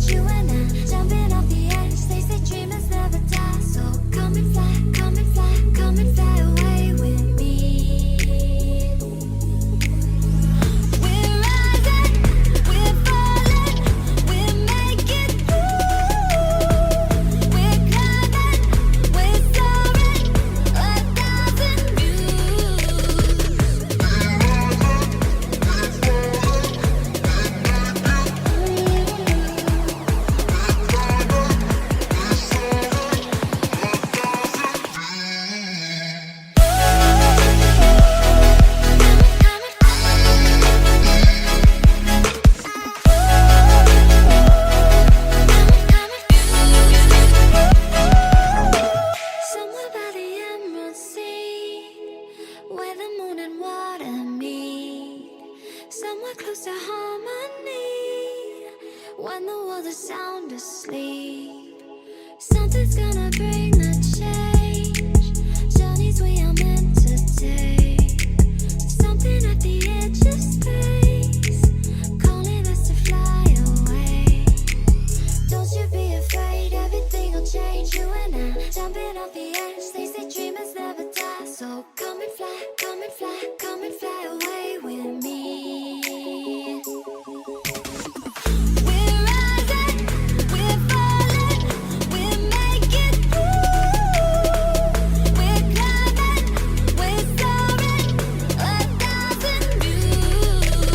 change. You and I, jumping off the edge. They say dreamers never die. So come and fly, come and fly, come and fly away with me. We're rising, we're falling, we're making through. We're climbing, we're soaring, 1,000 views. Somewhere by the Emerald Sea, where the moon and water meet. Somewhere close to harmony, when the world is sound asleep. Something's gonna bring the change, journeys we are meant to take. Something at the edge of space, calling us to fly away. Don't you be afraid, everything will change. You and I, jumping off the edge. They say dreamers never die. So come and fly, come and fly, come and fly away with me. We're rising, we're falling, we're making through. We're climbing, we're soaring, 1,000 views.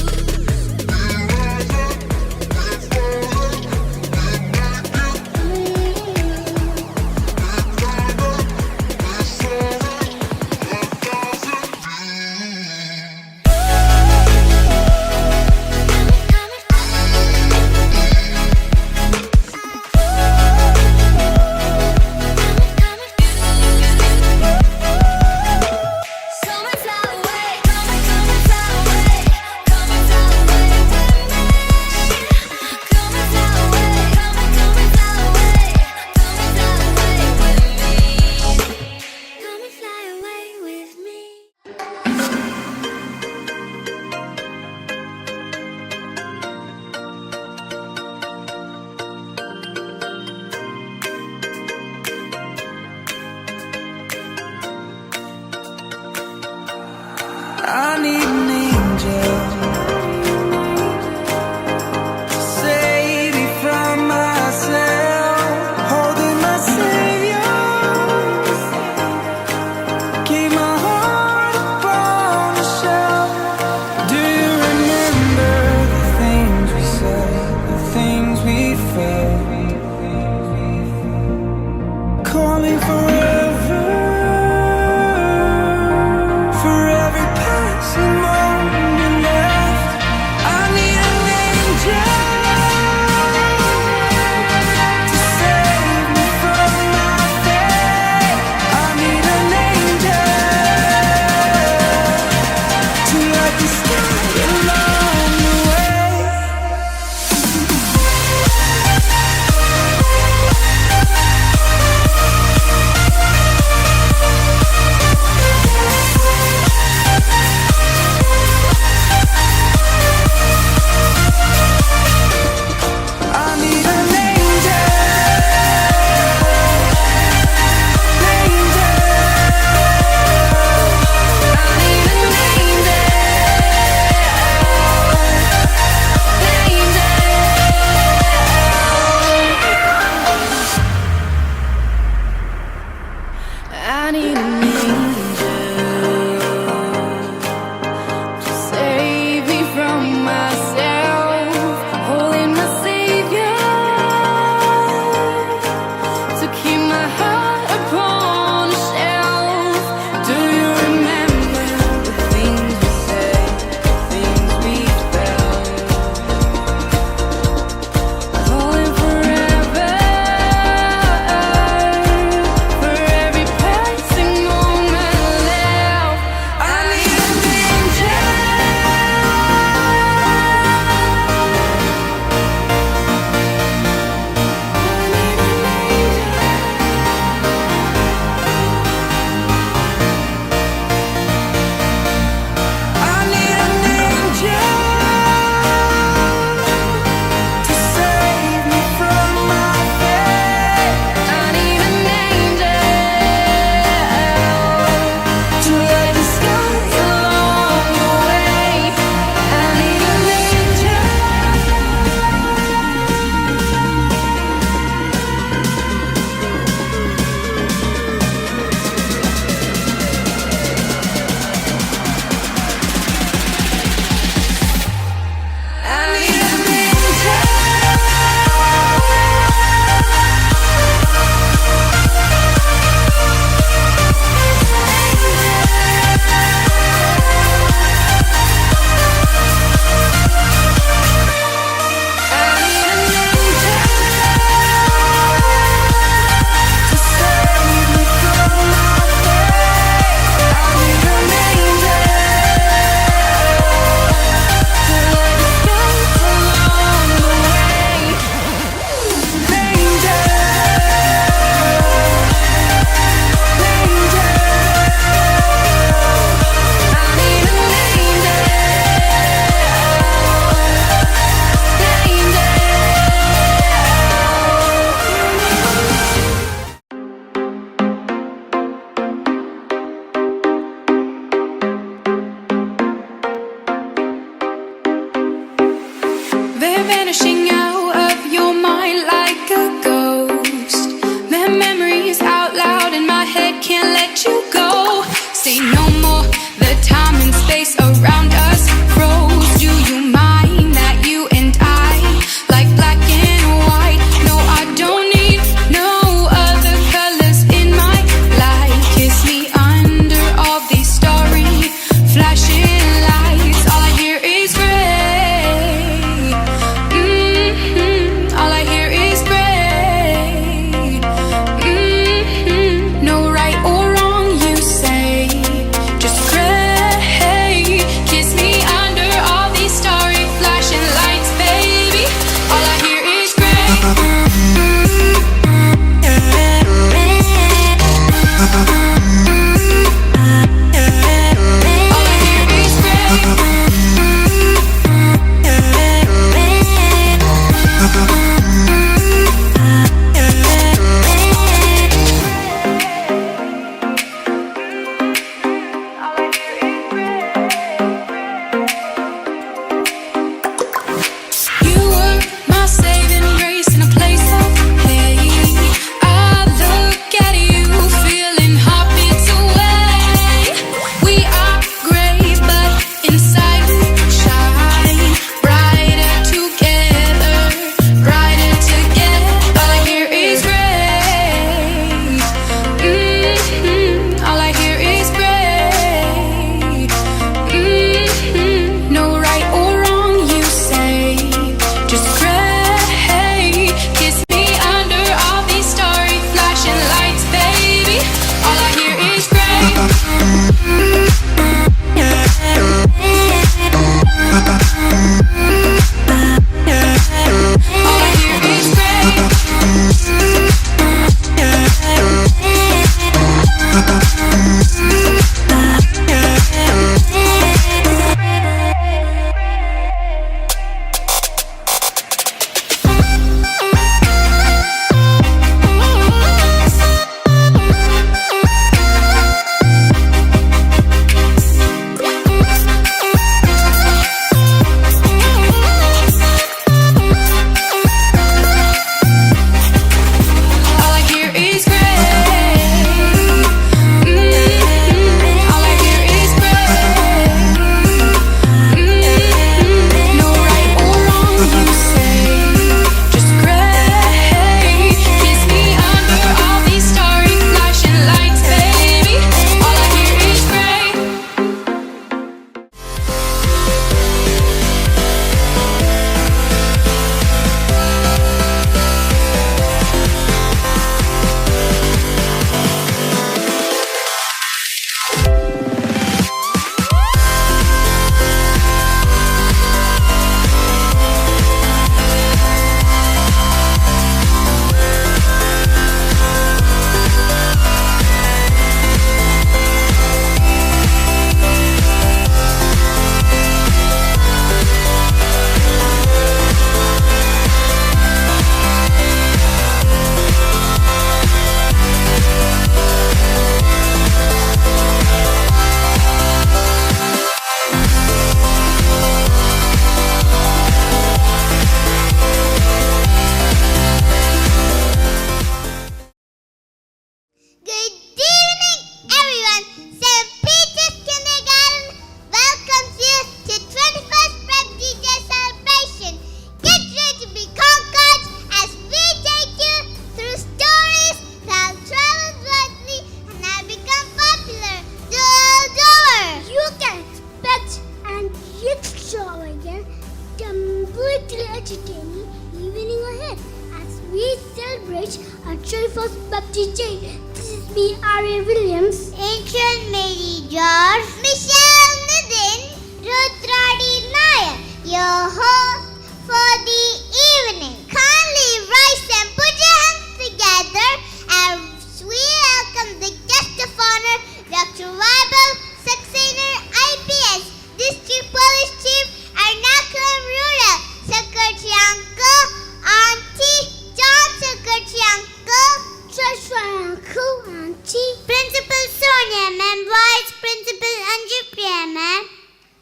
celebrate our 21st birthday day. This is me, Arya Williams, Angel Mary George, Michelle Nidin, Rudradi Nair, your host for the evening. Kindly rise and put your hands together as we welcome the guest of honor, Dr. Vaibhav Saxena, IPS, District Police Chief, Anarkali Rural, Secretary Uncle, Auntie, John Secretary Uncle, Treasurer Uncle, Auntie, Principal Sonia Ma'am, Vice Principal Anju Priya Ma'am,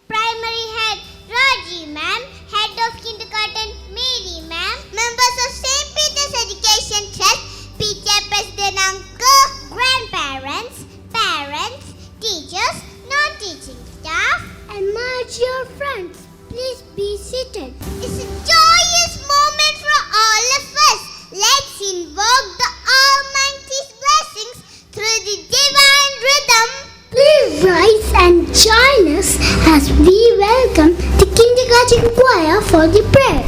Primary Head Raji Ma'am, Head of Kindergarten Mary Ma'am, members of St. Peter's Education Trust, PTA President Uncle, grandparents, parents, teachers, non-teaching staff, and my dear friends. Please be seated. It's a joyous moment for all of us. Let's invoke the Almighty's blessings through the divine rhythm. Please rise and join us as we welcome the kindergarten choir for the prayer.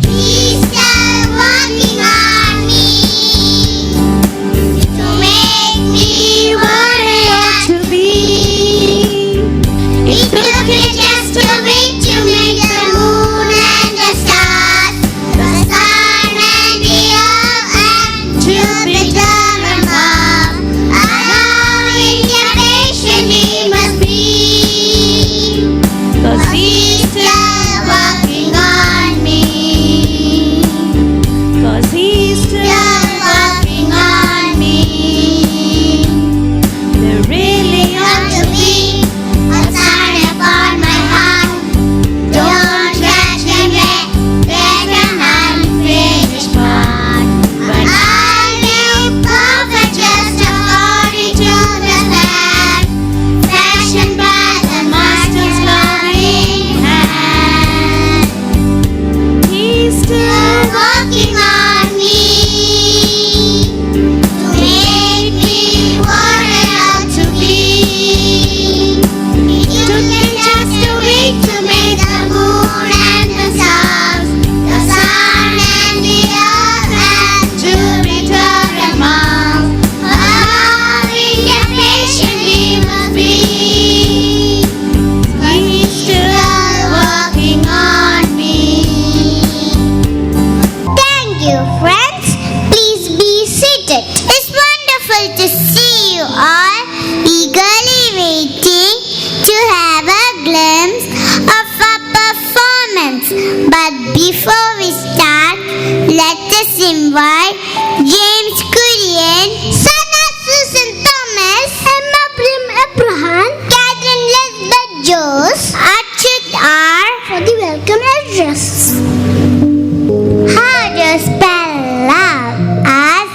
He's still working on me to make me what I ought to be. It took me just a week to make the moon and the stars, the sun and the earth and Jupiter and Mars. How impatient he must be, 'cause he's still working on me. 'Cause he's still working on me. There really ought to be a sign upon my heart. Don't judge him yet, there's an unfinished part. But I will perfect just according to the plan fashioned by the Master's loving hand. He's still working on me to make me what I ought to be. It took him just a week to make the moon and the stars, the sun and the earth and Jupiter and Mars. How impatient he must be. He's still working on me. Thank you, friends. Please be seated. It's wonderful to see you all, eagerly waiting to have a glimpse of our performance. But before we start, let us invite James Kurian, son of Susan Thomas, Emma Prim Abraham Catherine Elizabeth Jones, Achut R. for the welcome address. How do you spell love? As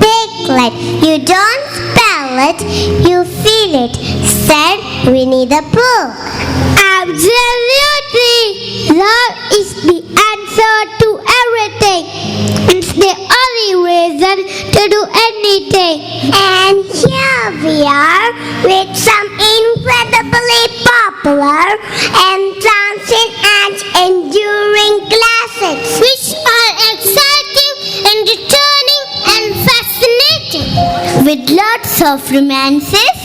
Piglet. You don't spell it, you feel it, said Winnie the Pooh. Absolutely! Love is the answer to everything. It's the only reason to do anything. And here we are with some incredibly popular, entrancing and enduring classics, which are exciting, entertaining and fascinating, with lots of romances,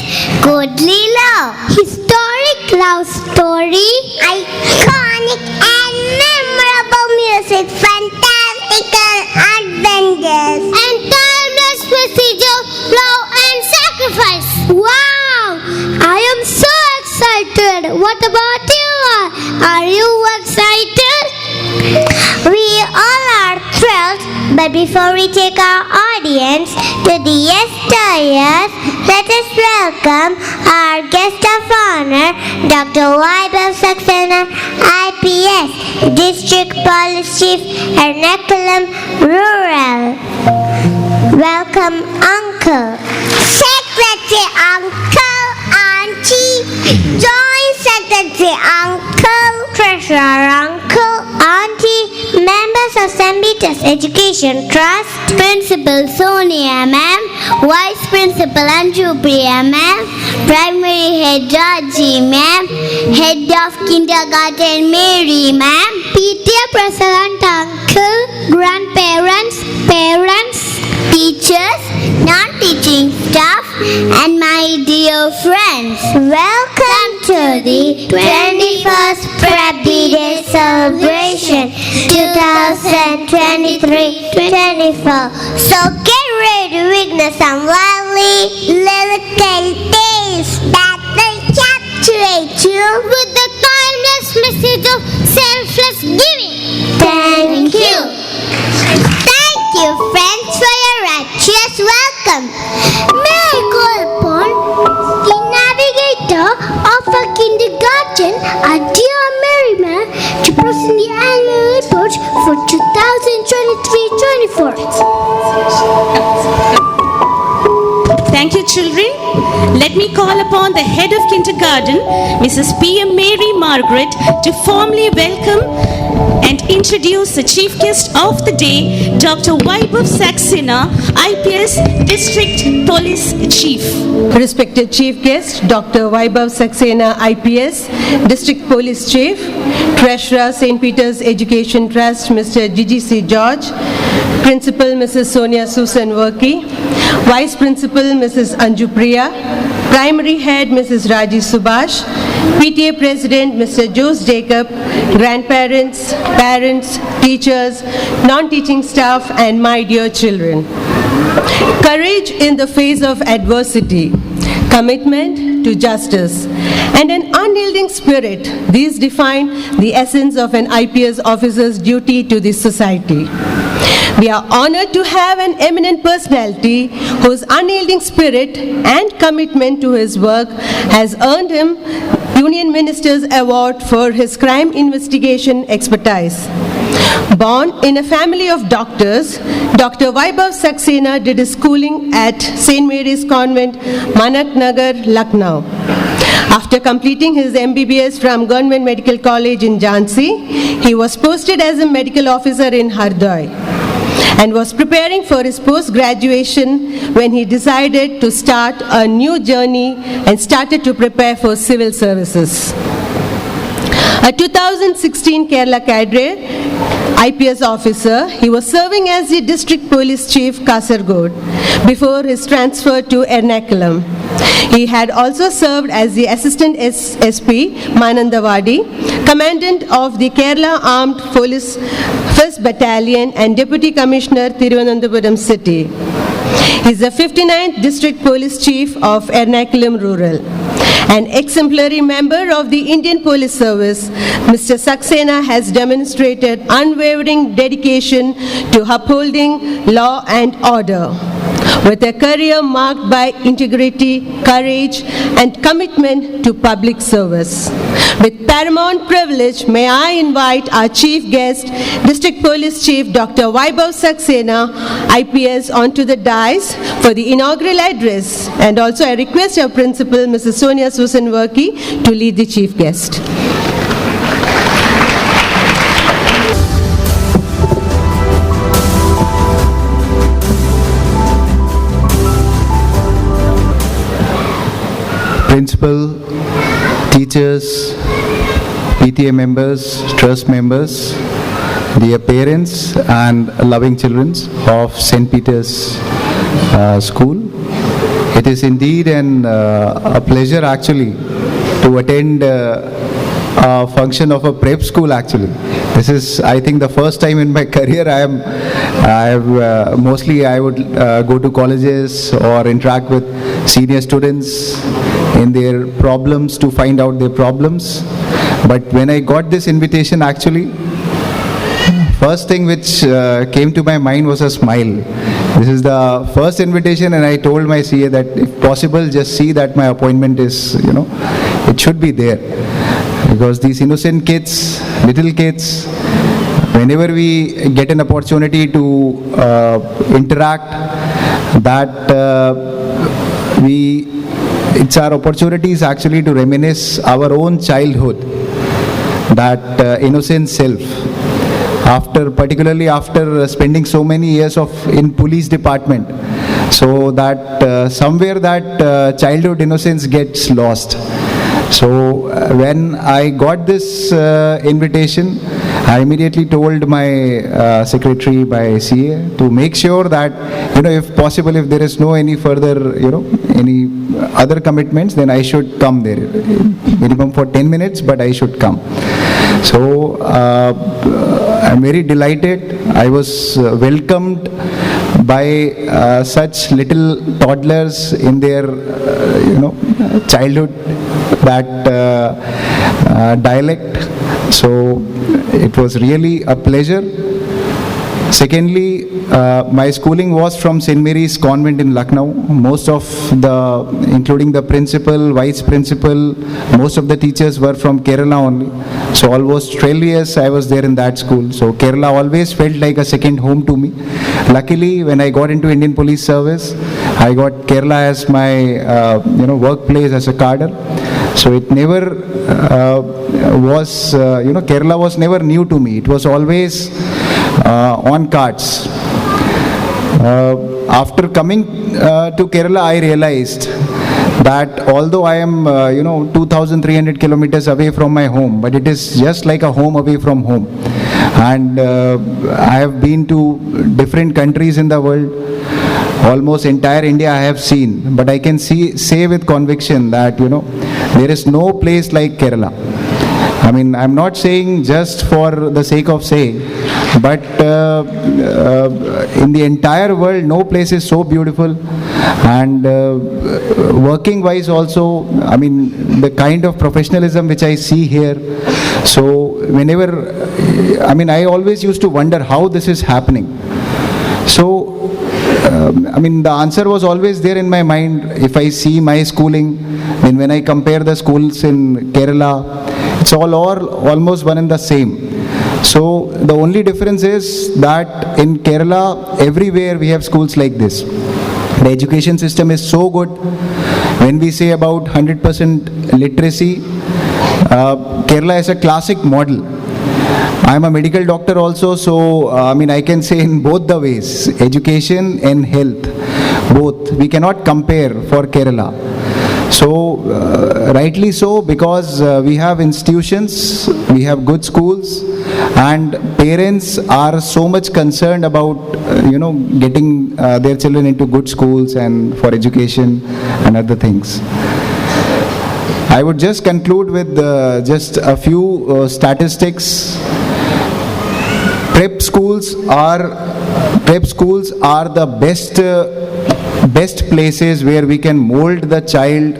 godly love, Historic love story, iconic and memorable music, fantastical adventures, and timeless message of love and sacrifice. wow! I am so excited. What about you? Are you excited? We all are thrilled, but before we take our audience to the yesteryears, let us welcome our guest of honor, Dr. Vaibhav Saxena, IPS, District Police Chief, Anarkali Rural. Welcome, Uncle. Secretary Uncle, Auntie, Joint Secretary Uncle, Education Trust, Principal Sonia ma'am, Vice Principal Anjupriya ma'am, Primary Head Raji ma'am, Head of Kindergarten Mary ma'am, PTA President Uncle, grandparents, parents, teachers, non-teaching staff, and my dear friends. Welcome to the 21st Prep Day celebration 2023-24. So get ready to witness some lovely lyrical tales that will captivate you with the timeless message of selfless giving. Thank you. Thank you, friends, for your righteous welcome. may I call upon the navigator of a kindergarten, our dear Merriman, to present the annual report for 2023-24. Thank you, children. Let me call upon the head of kindergarten, Mrs. P.M. Mary Margaret, to formally welcome and introduce the chief guest of the day, Dr. Vaibhav Saxena, IPS District Police Chief. Respected Chief Guest, Dr. Vaibhav Saxena, IPS, District Police Chief, Treasurer, St. Peter's Education Trust, Mr. GGC George, Principal, Mrs. Sonia Susan Worky, Vice Principal, Mrs. Anju Priya, Primary Head, Mrs. Raji Subhash, PTA President, Mr. Jose Jacob, grandparents, parents, teachers, non-teaching staff, and my dear children. Courage in the face of adversity, commitment to justice, and an unyielding spirit, these define the essence of an IPS officer's duty to the society. We are honored to have an eminent personality whose unyielding spirit and commitment to his work has earned him Union Minister's Award for his crime investigation expertise. Born in a family of doctors, Dr. Vaibhav Saxena did his schooling at St. Mary's Convent, Manak Nagar, Lucknow. After completing his MBBS from Government Medical College in Jhansi, he was posted as a medical officer in Hardoi and was preparing for his post-graduation when he decided to start a new journey and started to prepare for civil services. A 2016 Kerala cadre IPS officer, he was serving as the District Police Chief, Kasaragod, before his transfer to Ernakulam. He had also served as the Assistant SP, Manandavadi, Commandant of the Kerala Armed Police 1st Battalion and Deputy Commissioner, Thiruvananthapuram City. He is the 59th District Police Chief of Ernakulam Rural. An exemplary member of the Indian Police Service, Mr. Saxena has demonstrated unwavering dedication to upholding law and order. With a career marked by integrity, courage, and commitment to public service. With paramount privilege, may I invite our chief guest, District Police Chief Dr. Vaibhav Saxena, IPS, onto the dais for the inaugural address. And also I request our principal, Mrs. Sonia Susan Worky, to lead the chief guest. Principal, teachers, PTA members, trust members, dear parents and loving children of St. Peter's School. It is indeed a pleasure actually to attend a function of a prep school actually. This is, I think, the first time in my career I would go to colleges or interact with senior students in their problems to find out their problems. But when I got this invitation actually, first thing which came to my mind was a smile. This is the first invitation and I told my CA that if possible just see that my appointment is, it should be there. Because these innocent kids, little kids, whenever we get an opportunity to interact, it's our opportunities actually to reminisce our own childhood, that innocent self. particularly after spending so many years in police department, so that somewhere that childhood innocence gets lost. So when I got this invitation, I immediately told my secretary, my CA, to make sure that, if possible, if there is no any further, any other commitments, then I should come there. Minimum for 10 minutes, but I should come. So I'm very delighted. I was welcomed by such little toddlers in their, childhood, that dialect. So it was really a pleasure. Secondly, my schooling was from St. Mary's Convent in Lucknow. Most of including the principal, vice principal, most of the teachers were from Kerala only. So almost 12 years I was there in that school. So Kerala always felt like a second home to me. Luckily, when I got into Indian Police Service, I got Kerala as my workplace as a cadre. So it never was, Kerala was never new to me. It was always on cards. After coming to Kerala, I realized that although I am, 2,300 kilometers away from my home, but it is just like a home away from home. And I have been to different countries in the world. Almost entire India I have seen, but I can say with conviction that, there is no place like Kerala. I mean, I'm not saying just for the sake of saying, but in the entire world, no place is so beautiful. And working wise also, I mean, the kind of professionalism which I see here. So whenever, I always used to wonder how this is happening. So, the answer was always there in my mind. If I see my schooling, then when I compare the schools in Kerala, it's almost one and the same. So the only difference is that in Kerala, everywhere we have schools like this. The education system is so good. When we say about 100% literacy, Kerala is a classic model. I am a medical doctor also, so I can say in both the ways, education and health, both. We cannot compare for Kerala. So, rightly so, because we have institutions, we have good schools, and parents are so much concerned about, getting their children into good schools and for education and other things. I would just conclude with just a few statistics. Prep schools are the best places where we can mold the child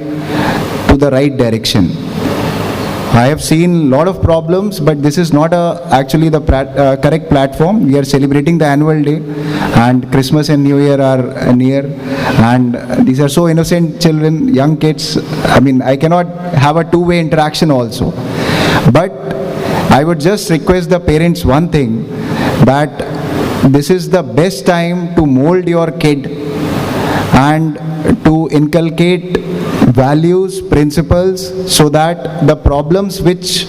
to the right direction. I have seen a lot of problems, but this is not actually the correct platform. We are celebrating the annual day, and Christmas and New Year are near, and these are so innocent children, young kids. I cannot have a two-way interaction also. But I would just request the parents one thing, that this is the best time to mold your kid and to inculcate values, principles, so that the problems which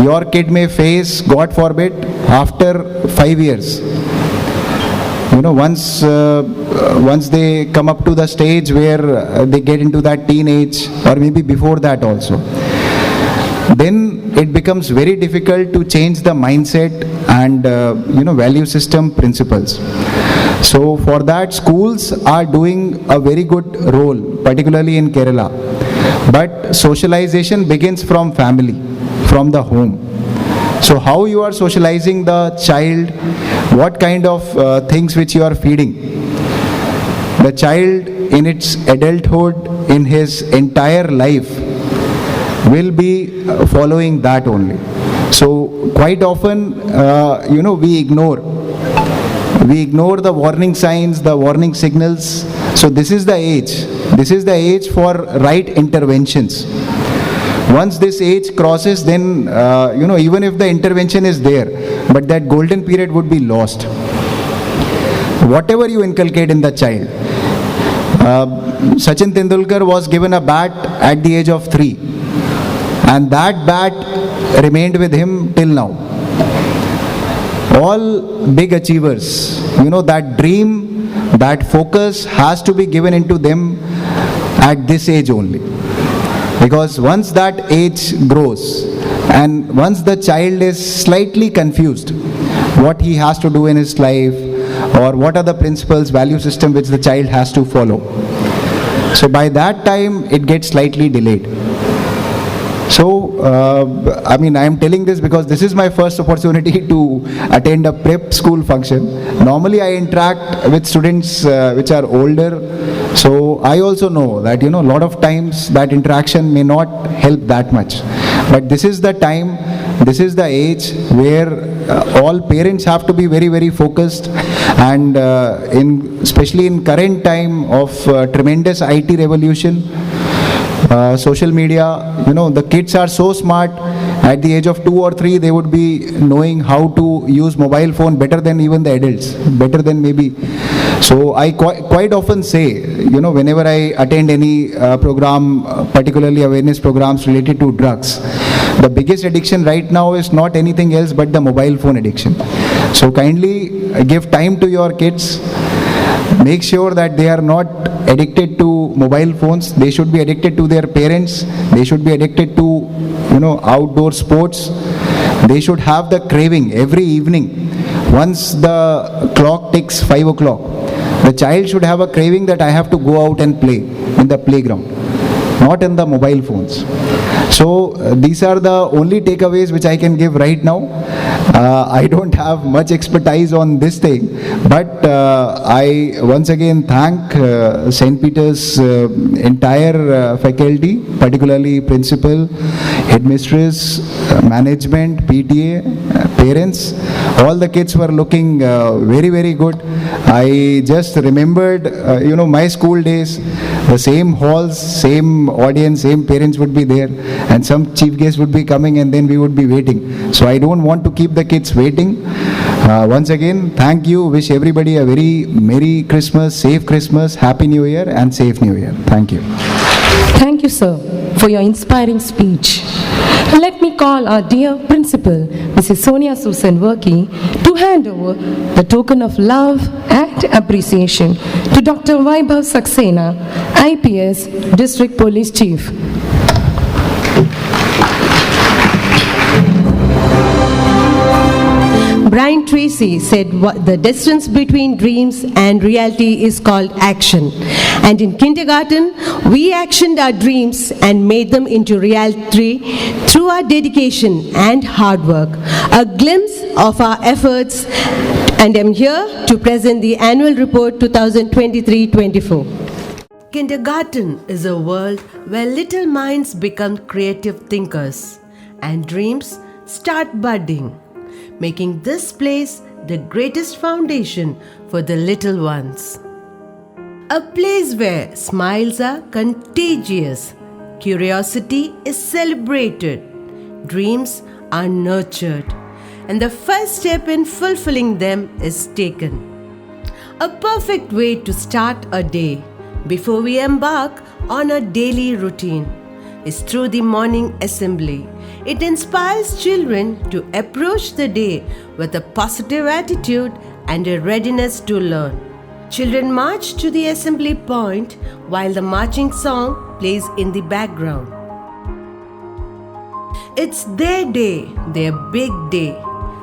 your kid may face, God forbid, after 5 years, once they come up to the stage where they get into that teenage, or maybe before that also, then it becomes very difficult to change the mindset and value system principles. So for that, schools are doing a very good role, particularly in Kerala. But socialization begins from family, from the home. So how you are socializing the child, what kind of things which you are feeding. The child in its adulthood, in his entire life, will be following that only. So quite often, we ignore the warning signs, the warning signals. So this is the age for right interventions. Once this age crosses, then even if the intervention is there, but that golden period would be lost. Whatever you inculcate in the child. Sachin Tendulkar was given a bat at the age of 3, and that bat remained with him till now. all big achievers, that dream, that focus has to be given into them at this age only. Because once that age grows and once the child is slightly confused what he has to do in his life or what are the principles, value system which the child has to follow. So by that time it gets slightly delayed. So, I am telling this because this is my first opportunity to attend a prep school function. Normally I interact with students which are older. So I also know that, a lot of times that interaction may not help that much. But this is the time, this is the age where all parents have to be very, very focused. And especially in current time of tremendous IT revolution, social media, the kids are so smart. At the age of 2 or 3, they would be knowing how to use mobile phone better than even the adults, better than maybe. So I quite often say, whenever I attend any program, particularly awareness programs related to drugs, the biggest addiction right now is not anything else but the mobile phone addiction. So kindly give time to your kids. Make sure that they are not addicted to mobile phones. They should be addicted to their parents. They should be addicted to, outdoor sports. They should have the craving every evening. Once the clock ticks 5 o'clock, the child should have a craving that I have to go out and play in the playground, not in the mobile phones. So these are the only takeaways which I can give right now. I don't have much expertise on this thing, but I once again thank St. Peter's entire faculty, particularly principal, headmistress, management, PTA, parents. All the kids were looking very, very good. I just remembered, my school days, the same halls, same audience, same parents would be there, and some chief guests would be coming and then we would be waiting. So I don't want to keep the kids waiting. Once again, thank you. Wish everybody a very Merry Christmas, safe Christmas, Happy New Year and safe New Year. Thank you. Thank you, sir, for your inspiring speech. Let me call our dear principal, Mrs. Sonia Susan Workey, to hand over the token of love and appreciation to Dr. Vaibhav Saxena, IPS, District Police Chief. Brian Tracy said the distance between dreams and reality is called action. And in kindergarten, we actioned our dreams and made them into reality through our dedication and hard work. A glimpse of our efforts, and I'm here to present the annual report 2023-24. Kindergarten is a world where little minds become creative thinkers and dreams start budding, making this place the greatest foundation for the little ones. A place where smiles are contagious, curiosity is celebrated, dreams are nurtured, and the first step in fulfilling them is taken. A perfect way to start a day before we embark on a daily routine is through the morning assembly. It inspires children to approach the day with a positive attitude and a readiness to learn. Children march to the assembly point while the marching song plays in the background. It's their day, their big day,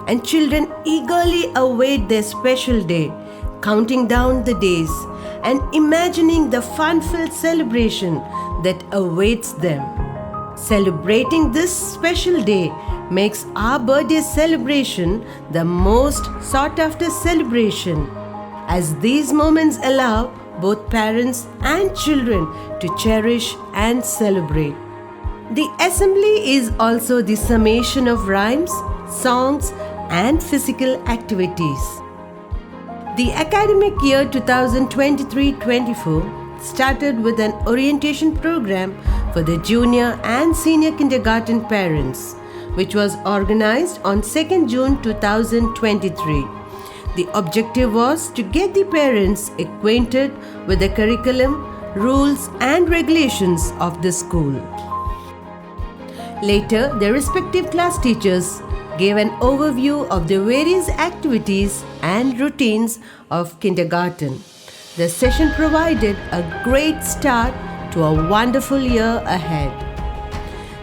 and children eagerly await their special day, counting down the days and imagining the fun-filled celebration that awaits them. Celebrating this special day makes our birthday celebration the most sought-after celebration, as these moments allow both parents and children to cherish and celebrate. The assembly is also the summation of rhymes, songs, and physical activities. The academic year 2023-24 started with an orientation program for the junior and senior kindergarten parents, which was organized on 2nd June 2023. The objective was to get the parents acquainted with the curriculum, rules, and regulations of the school. Later, their respective class teachers gave an overview of the various activities and routines of kindergarten. The session provided a great start to a wonderful year ahead.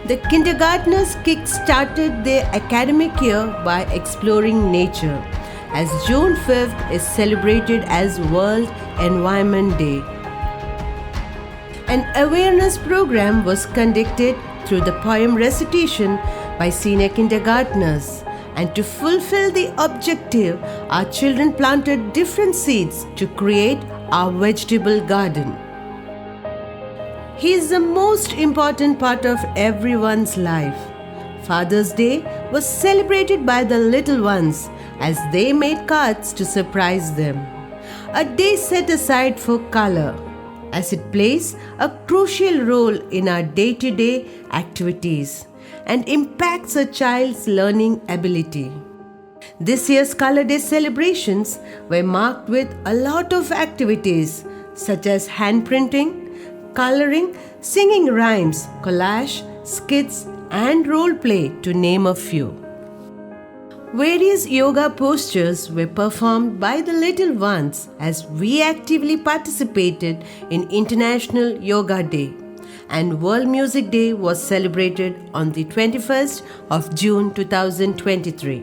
The kindergartners kick-started their academic year by exploring nature, as June 5th is celebrated as World Environment Day. An awareness program was conducted through the poem recitation by senior kindergartners, and to fulfill the objective, our children planted different seeds to create our vegetable garden. He is the most important part of everyone's life. Father's Day was celebrated by the little ones as they made cards to surprise them. A day set aside for color, as it plays a crucial role in our day-to-day activities and impacts a child's learning ability. This year's Color Day celebrations were marked with a lot of activities such as hand printing, coloring, singing rhymes, collage, skits, and role play, to name a few. Various yoga postures were performed by the little ones as we actively participated in International Yoga Day, and World Music Day was celebrated on the 21st of June 2023.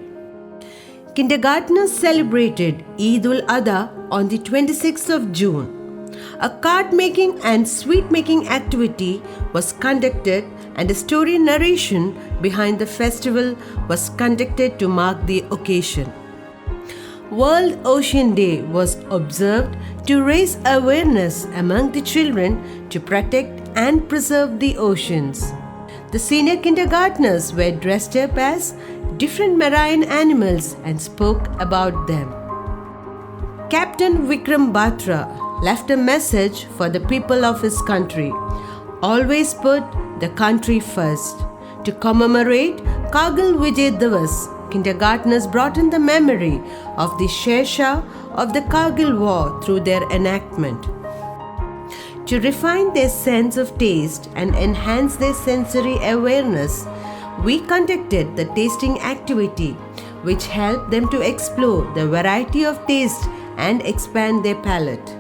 Kindergartners celebrated Eid ul-Adha on the 26th of June. A card making and sweet making activity was conducted, and a story narration behind the festival was conducted to mark the occasion. World Ocean Day was observed to raise awareness among the children to protect and preserve the oceans. The senior kindergartners were dressed up as different marine animals and spoke about them. Captain Vikram Batra left a message for the people of his country. Always put the country first. To commemorate Kargil Vijay Divas, kindergartners brought in the memory of the Sher Shah of the Kargil War through their enactment. To refine their sense of taste and enhance their sensory awareness, we conducted the tasting activity, which helped them to explore the variety of taste and expand their palate.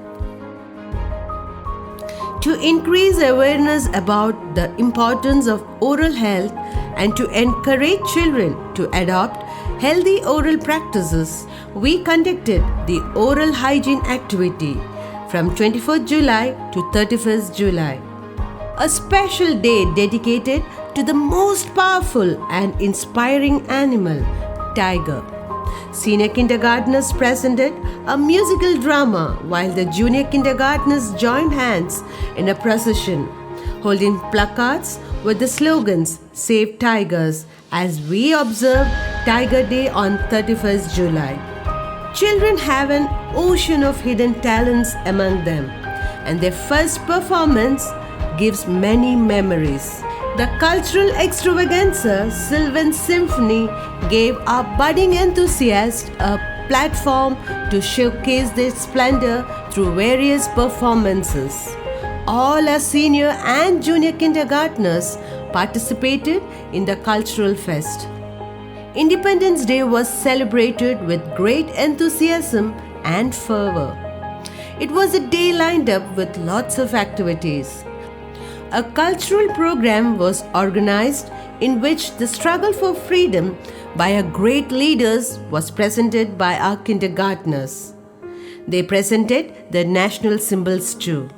To increase awareness about the importance of oral health and to encourage children to adopt healthy oral practices, we conducted the oral hygiene activity from 24th July to 31st July. A special day dedicated to the most powerful and inspiring animal, tiger. Senior kindergartners presented a musical drama while the junior kindergartners joined hands in a procession, holding placards with the slogans "Save Tigers" as we observed Tiger Day on 31st July. Children have an ocean of hidden talents among them, and their first performance gives many memories. The cultural extravaganza Sylvan Symphony gave our budding enthusiasts a platform to showcase their splendor through various performances. All our senior and junior kindergartners participated in the cultural fest. Independence Day was celebrated with great enthusiasm and fervor. It was a day lined up with lots of activities. A cultural program was organized in which the struggle for freedom by our great leaders was presented by our kindergartners. They presented the national symbols too.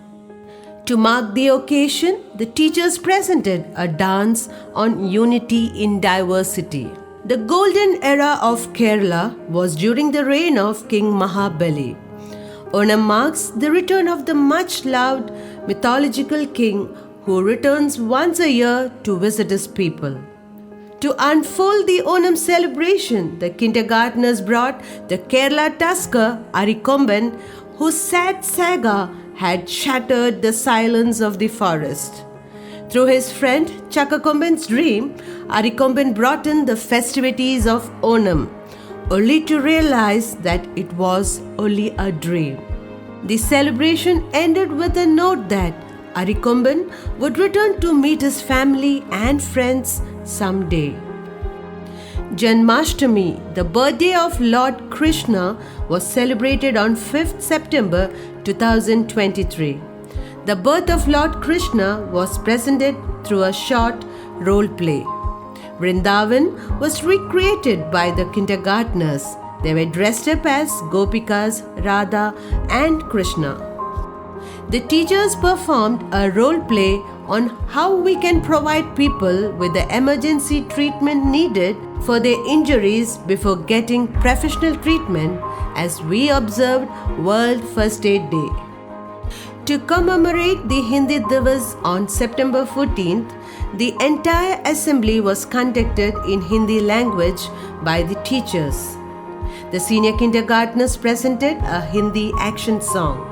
To mark the occasion, the teachers presented a dance on unity in diversity. The golden era of Kerala was during the reign of King Mahabali. Onam marks the return of the much-loved mythological king who returns once a year to visit his people. To unfold the Onam celebration, the kindergartners brought the Kerala tusker Arikomban, whose sad saga had shattered the silence of the forest. Through his friend Chakakomban's dream, Arikomban brought in the festivities of Onam, only to realize that it was only a dream. The celebration ended with a note that Arikomban would return to meet his family and friends someday. Janmashtami, the birthday of Lord Krishna, was celebrated on 5th September 2023. The birth of Lord Krishna was presented through a short role play. Vrindavan was recreated by the kindergartners. They were dressed up as Gopikas, Radha and Krishna. The teachers performed a role play on how we can provide people with the emergency treatment needed for their injuries before getting professional treatment, as we observed World First Aid Day. To commemorate the Hindi Divas on September 14th, the entire assembly was conducted in Hindi language by the teachers. The senior kindergartners presented a Hindi action song.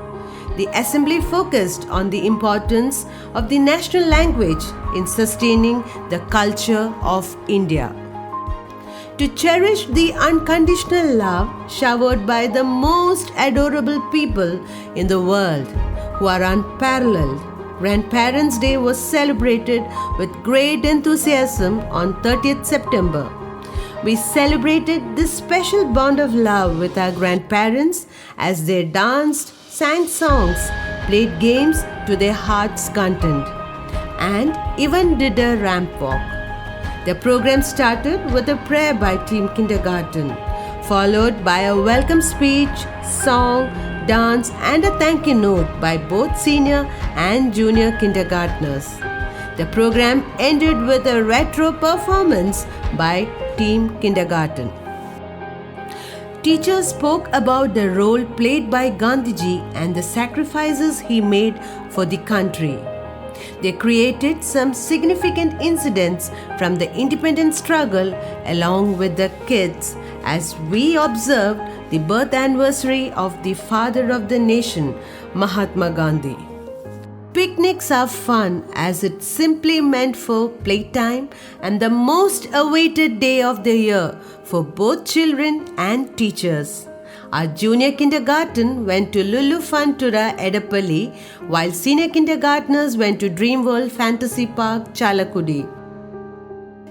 The assembly focused on the importance of the national language in sustaining the culture of India. To cherish the unconditional love showered by the most adorable people in the world, who are unparalleled, Grandparents' Day was celebrated with great enthusiasm on 30th September. We celebrated this special bond of love with our grandparents as they danced, sang songs, played games to their heart's content, and even did a ramp walk. The program started with a prayer by Team Kindergarten, followed by a welcome speech, song, dance, and a thank you note by both senior and junior kindergartners. The program ended with a retro performance by Team Kindergarten. Teachers spoke about the role played by Gandhiji and the sacrifices he made for the country. They created some significant incidents from the independence struggle along with the kids as we observed the birth anniversary of the father of the nation, Mahatma Gandhi. Picnics are fun as it's simply meant for playtime and the most awaited day of the year for both children and teachers. Our junior kindergarten went to Lulu Funtura, Edapalli, while senior kindergartners went to Dream World Fantasy Park, Chalakudi.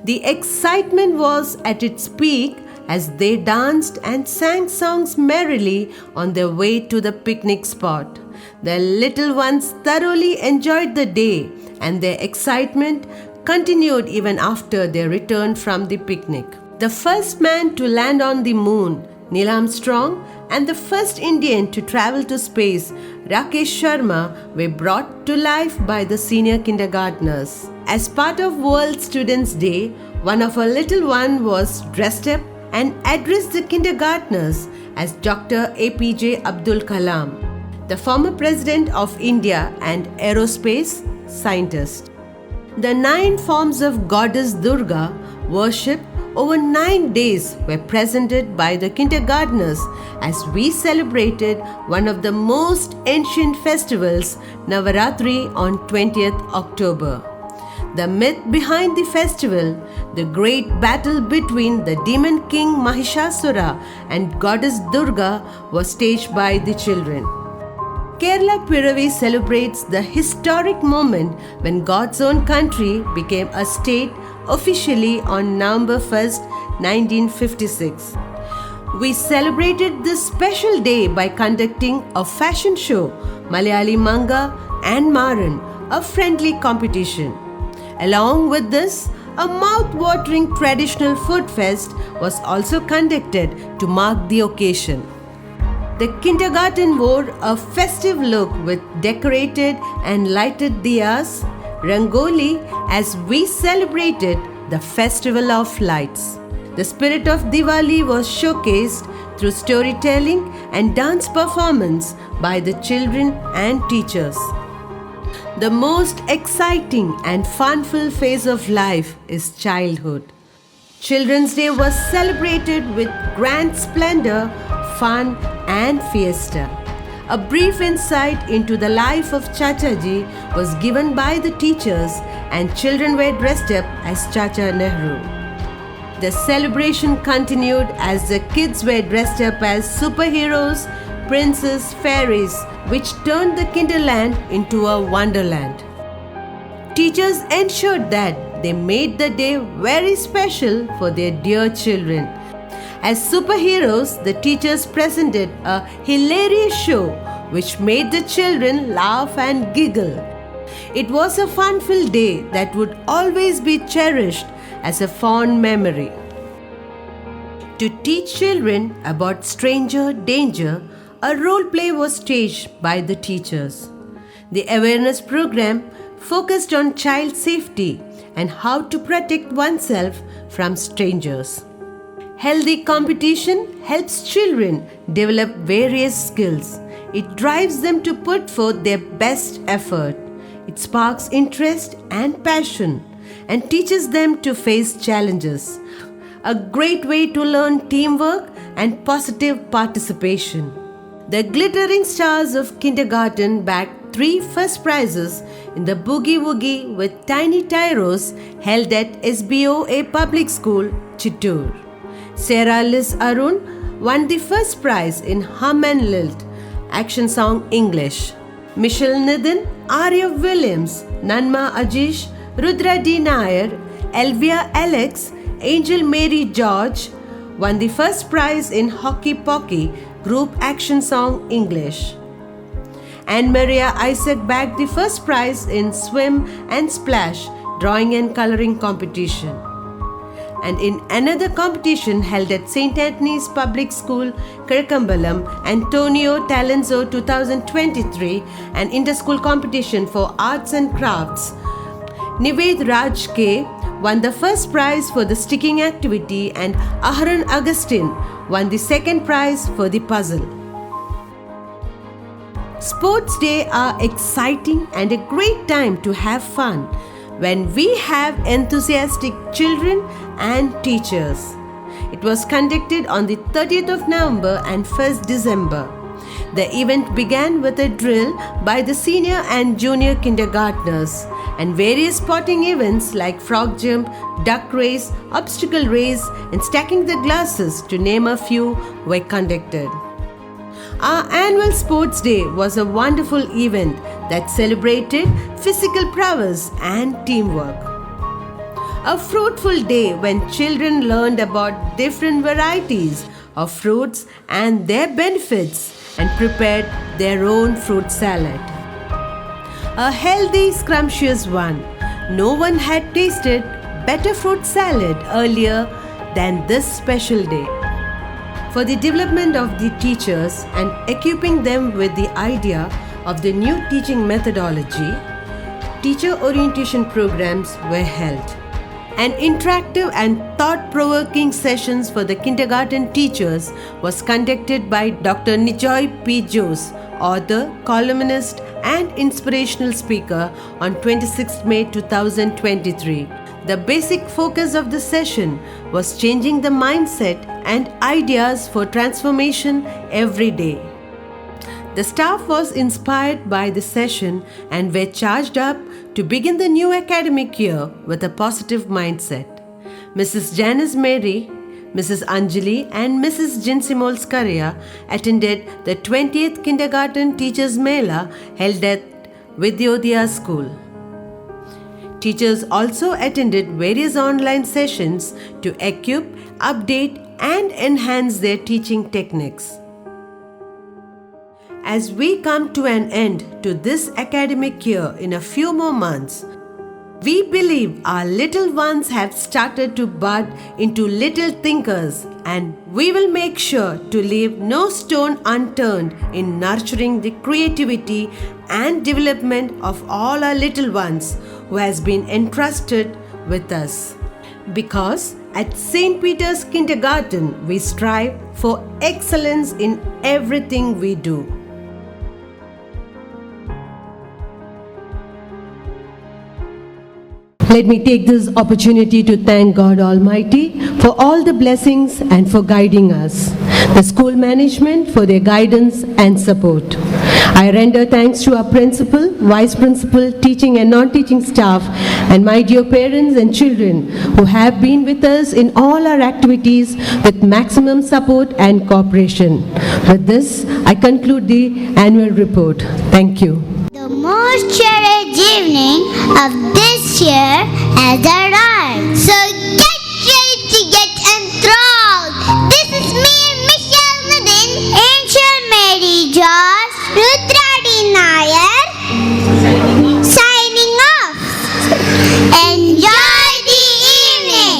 The excitement was at its peak as they danced and sang songs merrily on their way to the picnic spot. The little ones thoroughly enjoyed the day, and their excitement continued even after they returned from the picnic. The first man to land on the moon, Neil Armstrong, and the first Indian to travel to space, Rakesh Sharma, were brought to life by the senior kindergartners. As part of World Students' Day, one of our little one was dressed up and addressed the kindergartners as Dr. APJ Abdul Kalam, the former President of India and aerospace scientist. The 9 forms of Goddess Durga worship over 9 days were presented by the kindergartners as we celebrated one of the most ancient festivals, Navaratri, on 20th October. The myth behind the festival, the great battle between the demon king Mahishasura and Goddess Durga, was staged by the children. Kerala Piravi celebrates the historic moment when God's own country became a state officially on November 1st, 1956. We celebrated this special day by conducting a fashion show, Malayali Manga and Maran, a friendly competition. Along with this, a mouth-watering traditional food fest was also conducted to mark the occasion. The kindergarten wore a festive look with decorated and lighted diyas, rangoli, as we celebrated the Festival of Lights. The spirit of Diwali was showcased through storytelling and dance performance by the children and teachers. The most exciting and fun-filled phase of life is childhood. Children's Day was celebrated with grand splendor, fun and fiesta. A brief insight into the life of Chachaji was given by the teachers and children were dressed up as Chacha Nehru. The celebration continued as the kids were dressed up as superheroes, princes, fairies, which turned the Kinderland into a wonderland. Teachers ensured that they made the day very special for their dear children. As superheroes, the teachers presented a hilarious show which made the children laugh and giggle. It was a fun-filled day that would always be cherished as a fond memory. To teach children about stranger danger, a role play was staged by the teachers. The awareness program focused on child safety and how to protect oneself from strangers. Healthy competition helps children develop various skills. It drives them to put forth their best effort. It sparks interest and passion and teaches them to face challenges. A great way to learn teamwork and positive participation. The glittering stars of kindergarten bagged 3 first prizes in the Boogie Woogie with Tiny Tyros held at SBOA Public School, Chittoor. Sarah Liz Arun won the first prize in Hum and Lilt, Action Song English. Michelle Nidin, Arya Williams, Nanma Ajish, Rudra D. Nair, Elvia Alex, Angel Mary George won the first prize in Hockey Pocky Group Action Song English. Anne Maria Isaac bagged the first prize in Swim and Splash Drawing and Coloring Competition. And in another competition held at St. Anthony's Public School, Kirkambalam, Antonio Talenzo 2023, an inter-school competition for arts and crafts, Nived Raj K won the first prize for the sticking activity and Ahran Agustin won the second prize for the puzzle. Sports Day are exciting and a great time to have fun when we have enthusiastic children and teachers. It was conducted on the 30th of November and 1st December. The event began with a drill by the senior and junior kindergartners, and various sporting events like frog jump, duck race, obstacle race, and stacking the glasses, to name a few, were conducted. Our annual Sports Day was a wonderful event that celebrated physical prowess and teamwork. A fruitful day when children learned about different varieties of fruits and their benefits and prepared their own fruit salad. A healthy, scrumptious one. No one had tasted better fruit salad earlier than this special day. For the development of the teachers and equipping them with the idea of the new teaching methodology, teacher orientation programs were held. An interactive and thought-provoking sessions for the kindergarten teachers was conducted by Dr. Nijoy P. Jose, author, columnist, and inspirational speaker on 26 May 2023. The basic focus of the session was changing the mindset and ideas for transformation every day. The staff was inspired by the session and were charged up to begin the new academic year with a positive mindset. Mrs. Janice Mary, Mrs. Anjali and Mrs. Jinsimol Skaria attended the 20th Kindergarten Teachers Mela held at Vidyodaya School. Teachers also attended various online sessions to equip, update and enhance their teaching techniques. As we come to an end to this academic year in a few more months, we believe our little ones have started to bud into little thinkers, and we will make sure to leave no stone unturned in nurturing the creativity and development of all our little ones who has been entrusted with us. Because at St. Peter's Kindergarten, we strive for excellence in everything we do. Let me take this opportunity to thank God Almighty for all the blessings and for guiding us, the school management for their guidance and support. I render thanks to our principal, vice principal, teaching and non-teaching staff, and my dear parents and children who have been with us in all our activities with maximum support and cooperation. With this, I conclude the annual report. Thank you. The most cherished evening of this future has arrived. So get ready to get enthralled. This is me, Michelle Nadine, Angel Mary George, Rudradi Nair, signing off. Enjoy the evening.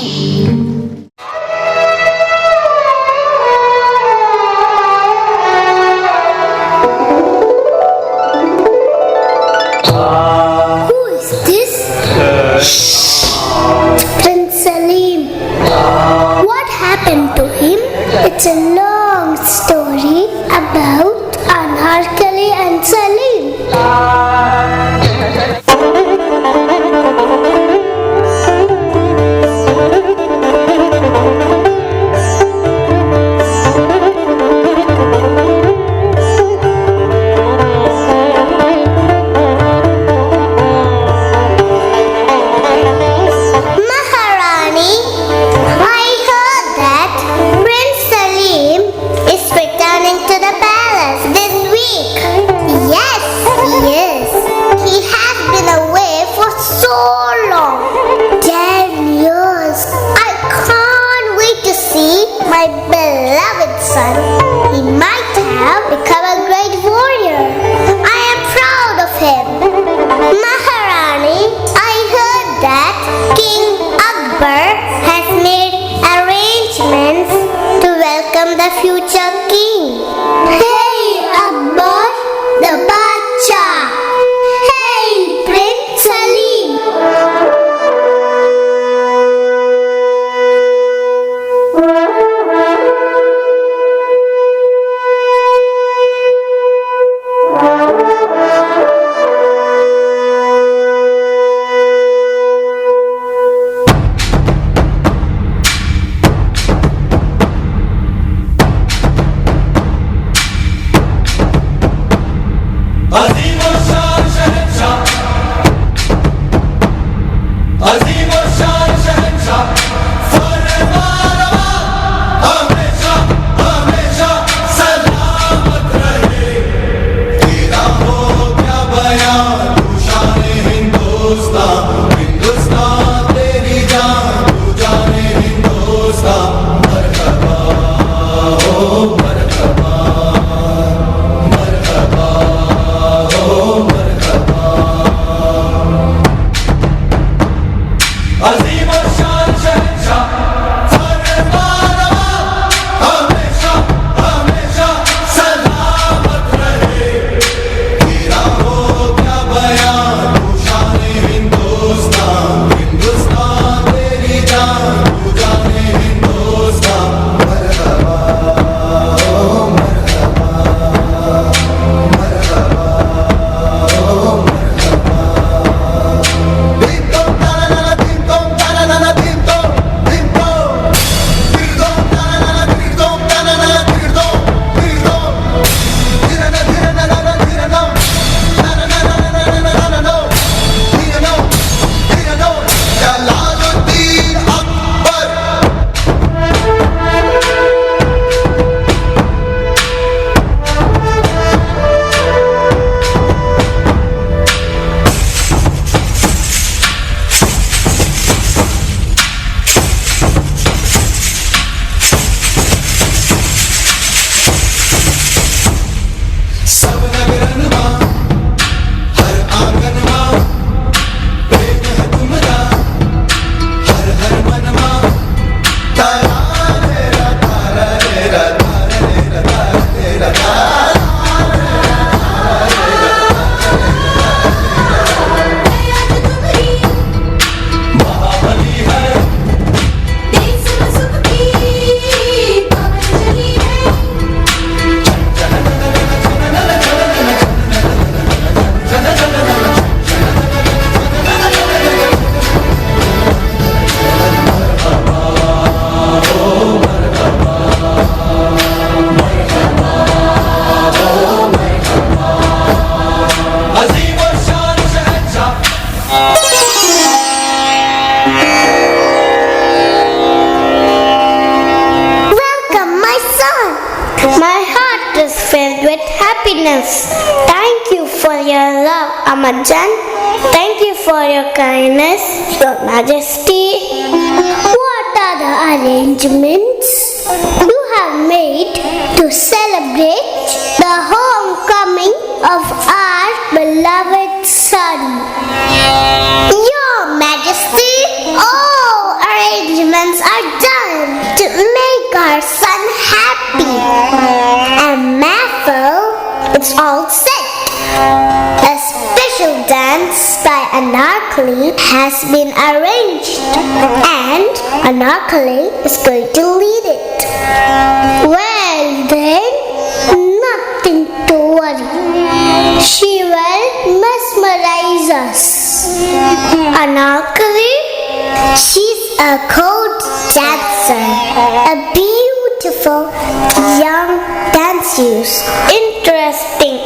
Who is this? Prince Salim. What happened to him? It's a long story about Anarkali and Salim. Maharani, I heard that Prince Salim is returning to the palace this week. Yes, he is. He has been away for so long. 10 years. I can't wait to see my beloved son. He might have become a great warrior. I am proud of him. Maharani, I heard that King Akbar has made arrangements to welcome the future king. Hey Akbar, the Bacha. Hey Prince Salim. filled with happiness. Thank you for your love, Amajan. Thank you for your kindness, Your Majesty. What are the arrangements you have made to celebrate the homecoming of our beloved son? Your Majesty, all arrangements are done to make our son happy. And Mathil, it's all set. A special dance by Anarkali has been arranged, and Anarkali is going to lead it. Well then, nothing to worry. She will mesmerize us. Anarkali, she's a cold dancer, a beautiful young dancer. Interesting.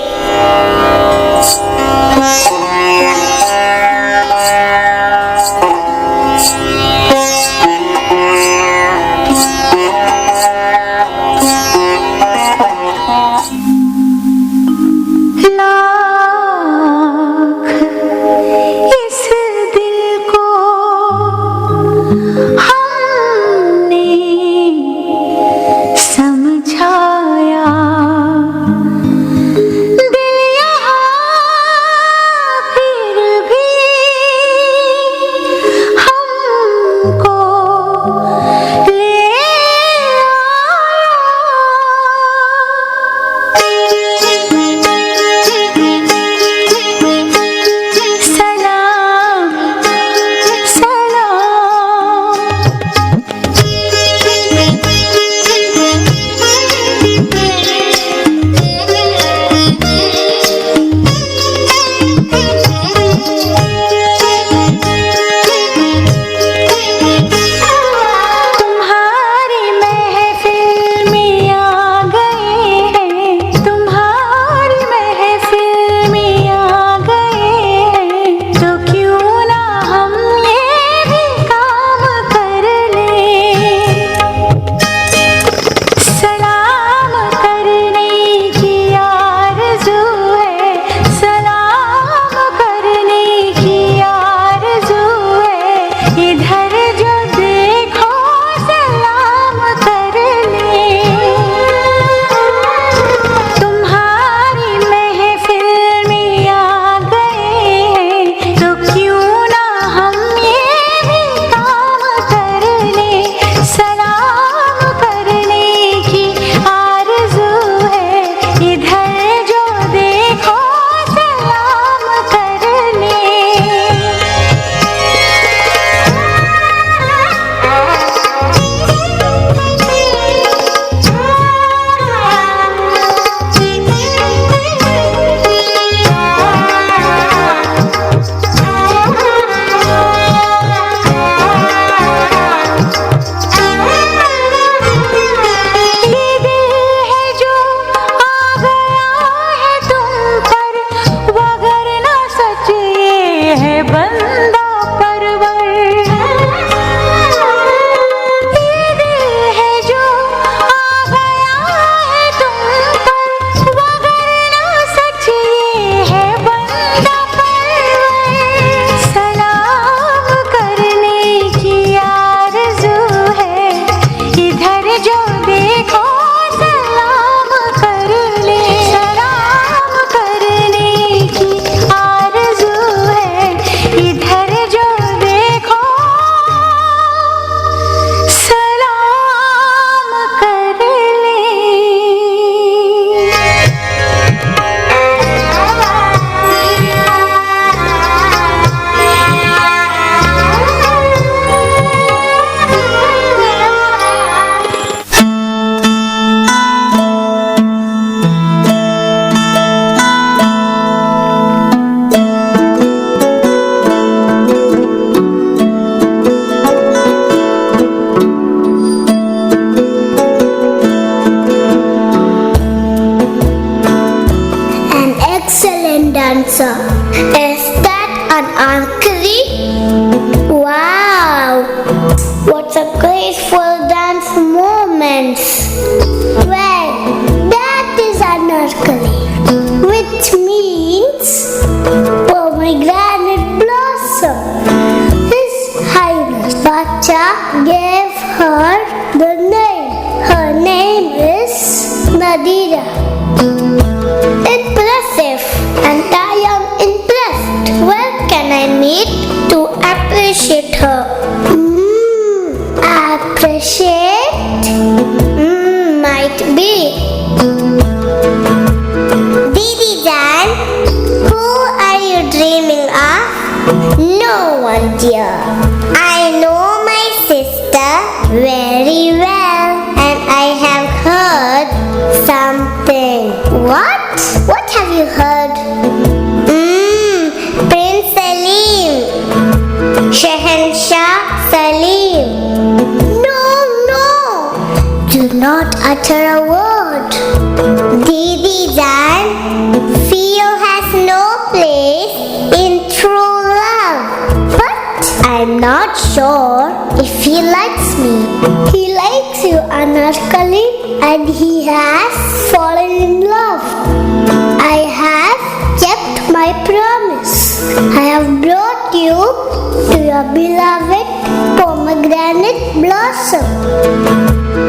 dancer. Is that an Anarkali? Wow! What a graceful dance moments. Well, that is Anarkali, which means pomegranate might be. Didi Jan, who are you dreaming of? No one, dear. I know my sister very well, and I have heard something. What? What have you heard? Prince Salim. Shahanshah Salim. No. Do not utter a word. Didi Jan, fear has no place in true love. But I'm not sure if he likes me. He likes you, Anarkali, and he has fallen in love. I have kept my promise. I have brought you to your beloved pomegranate blossom.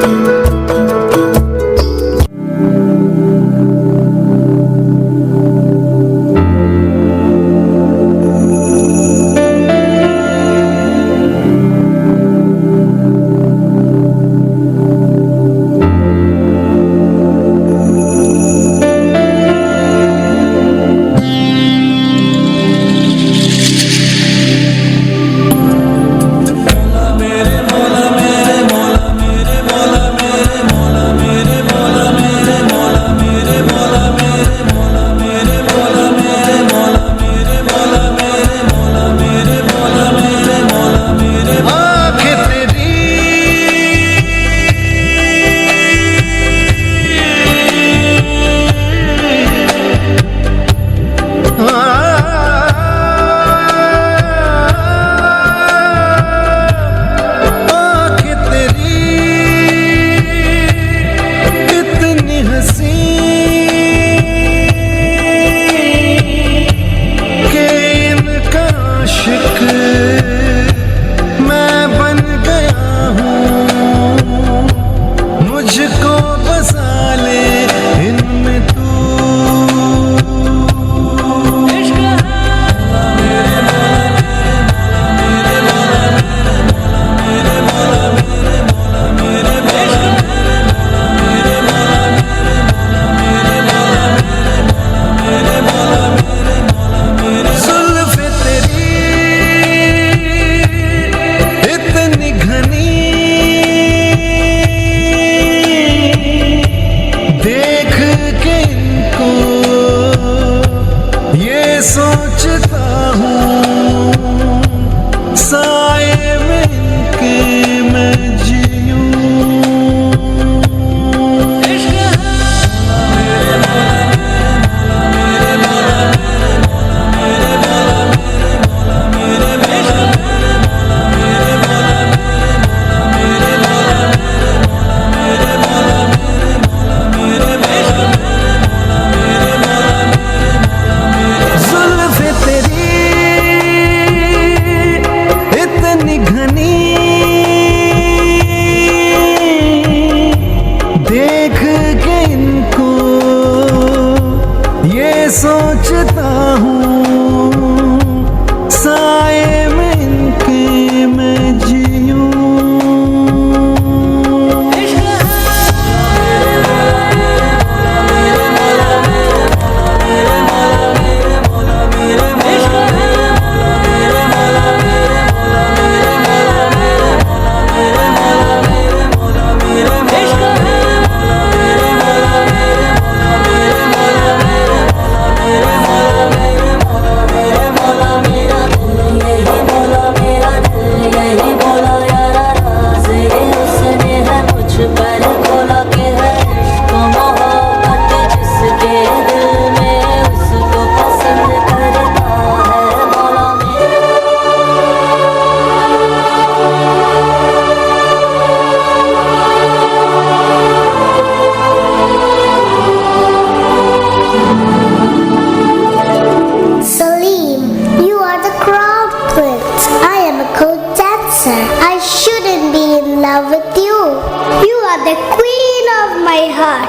the queen of my heart.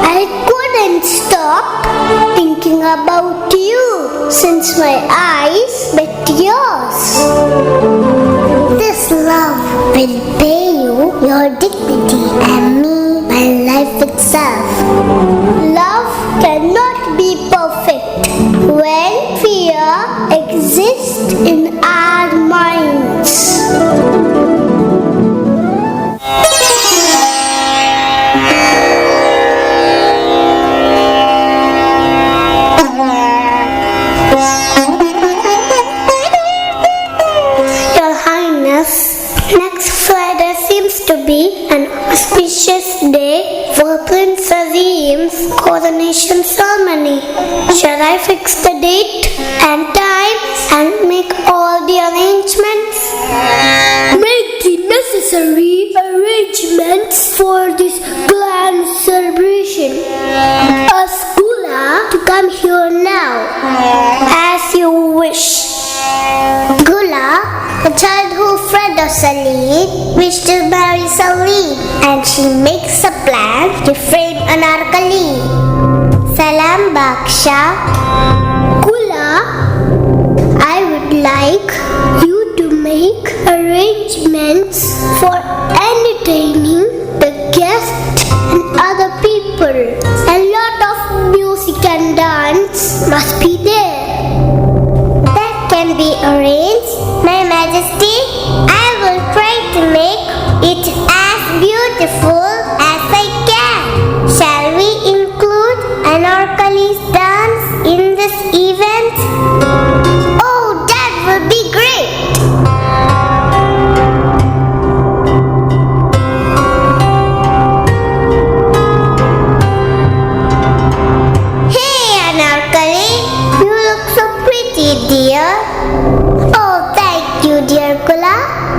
I couldn't stop thinking about you since my eyes met yours. This love will pay you your dignity and me my life life itself. Love cannot be perfect when fear exists in our minds. Your Highness, next Friday seems to be an auspicious day for Prince Salim's coronation ceremony. Shall I fix the date and time and make all the arrangements? Make the necessary arrangements for this grand celebration. Ask Gula to come here now, as you wish. Gula, the child who friend of Salim, wished to marry Salim, and she makes a plan to frame Anarkali. Salam Baksha. Gula, I would like you to make arrangements for entertaining the guests and other people. A lot of music and dance must be there. That can be arranged, My Majesty. I will try to make it as beautiful as I can. Shall we include Anarkali's dance in this event? Oh, that would be great! Hey Anarkali, you look so pretty, dear. Oh, thank you, dear Gula.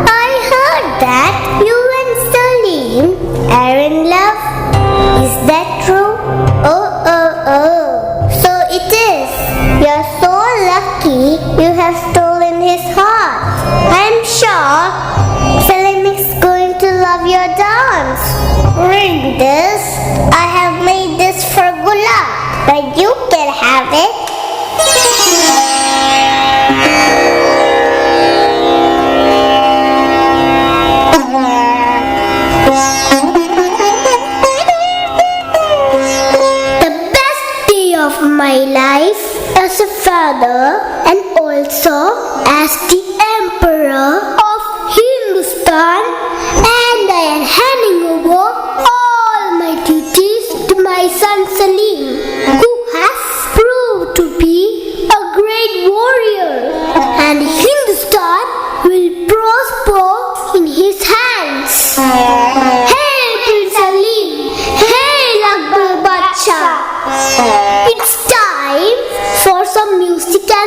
I heard that you and Salim are in love. Is that true? Oh. So it is. You're so lucky you have stolen his heart. I'm sure Salim is going to love your dance. Read this. I have made this for Gula, but you can have it. The best day of my life as a father and also as the emperor of Hindustan, and I am handing over all my duties to my son Salim, who has proved to be a great warrior, and Hindustan will prosper in his hands. Hey Prince Salim! Hey Lakbal Bacha! It's time for some music and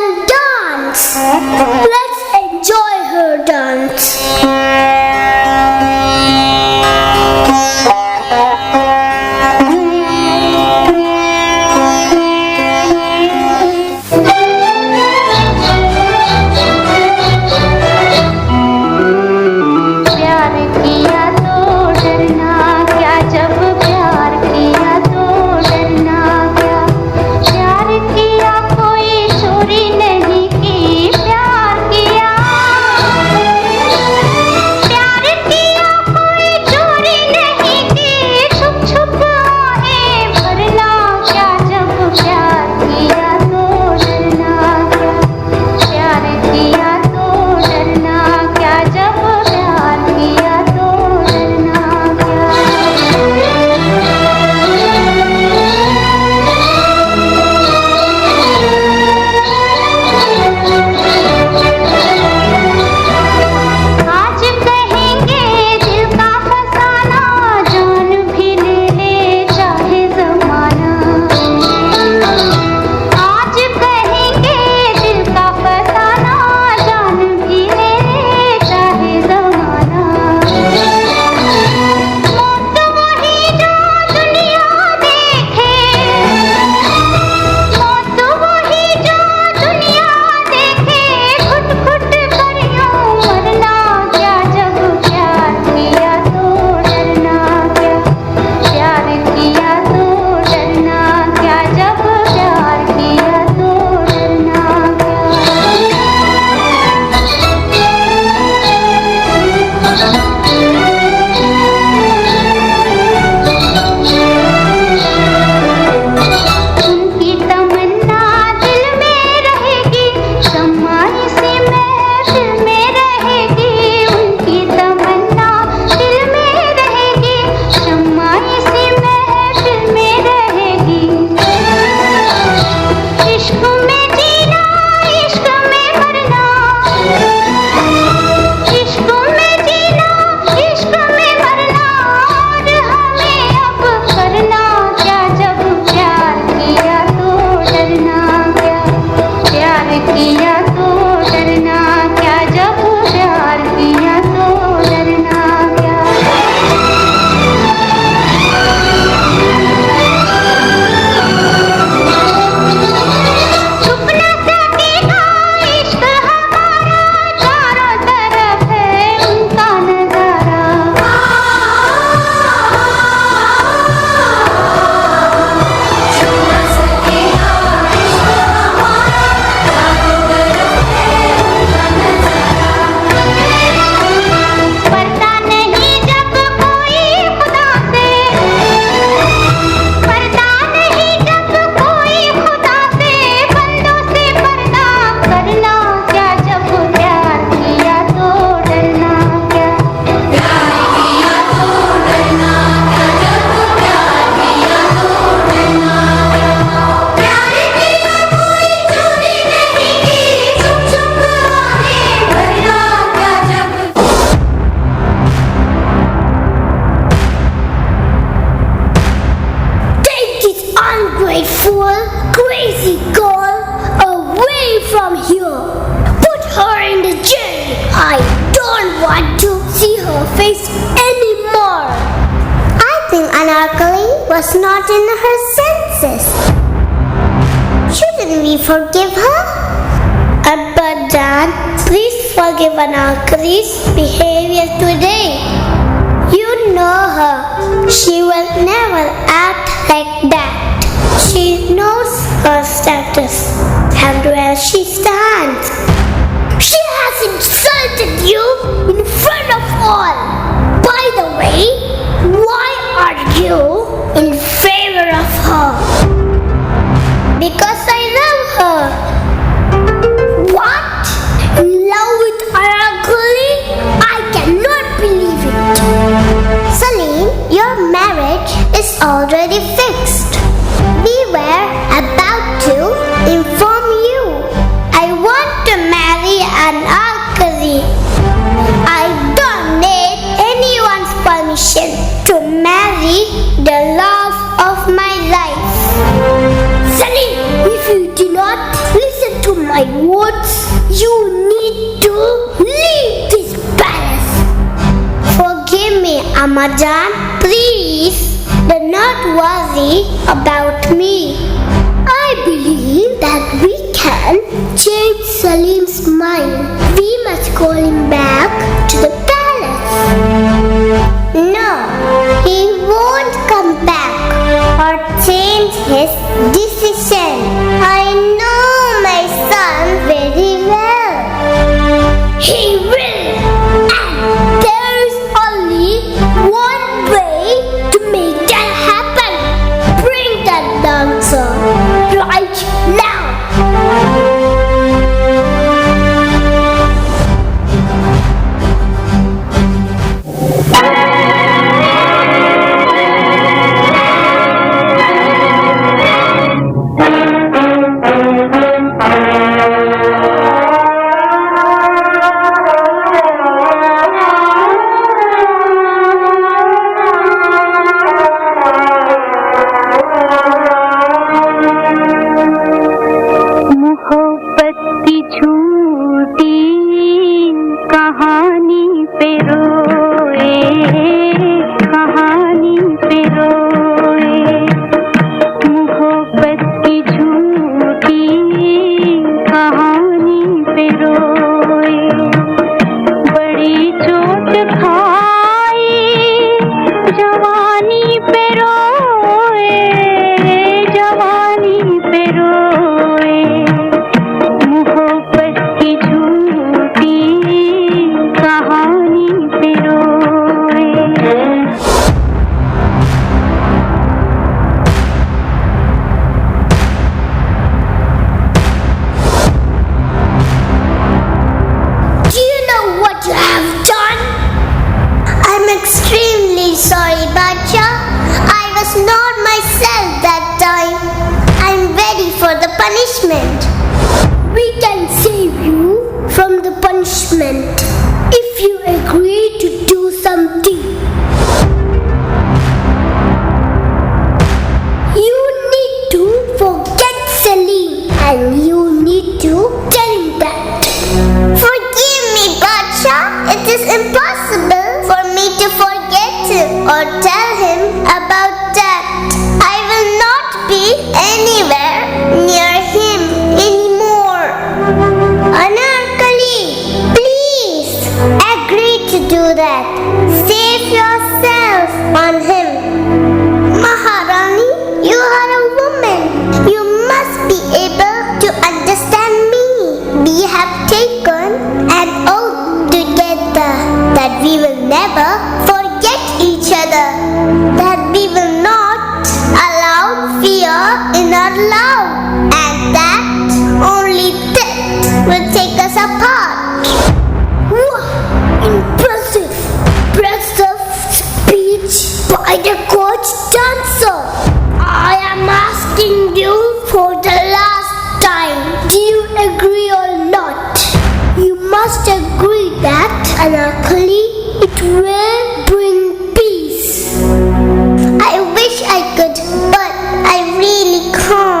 fool, crazy girl, away from here. Put her in the jail. I don't want to see her face anymore. I think Anarkali was not in her senses. Shouldn't we forgive her? But Dad, please forgive Anarkali's behavior today. You know her. She will never act like that. She knows her status and where she stands. She has insulted you in front of all. By the way, why are you in favor of her? Because I love her. What? In love with Anarkali? I cannot believe it. Salim, your marriage is already fixed. We were about to inform you. I want to marry Anarkali. I don't need anyone's permission to marry the love of my life. Salim, if you do not listen to my words, you need to leave this palace. Forgive me, Amajan. Please do not worry about me. I believe that we can change Salim's mind. We must call him back to the palace. No, he won't come back or change his decision. I know my son very well. He will. And there is only one way to make that happen. Bring that dancer right now. Punishment. We can save you from the punishment if you agree to do something. You need to forget Salim and you need to tell him that. Forgive me, Bacha. It is impossible for me to forget him or tell him about that. I will not be anywhere near him anymore. Anarkali, please agree to do that. Save yourself on him. Maharani, you are a woman. You must be able to understand me. We have taken an oath together that we will never forget each other, that we will not allow fear in our love, and that only death will take us apart. Wow, impressive speech by the coach dancer. I am asking you for the last time. Do you agree or not? You must agree that Anarkali, it will bring peace. I wish I could, but I really can't.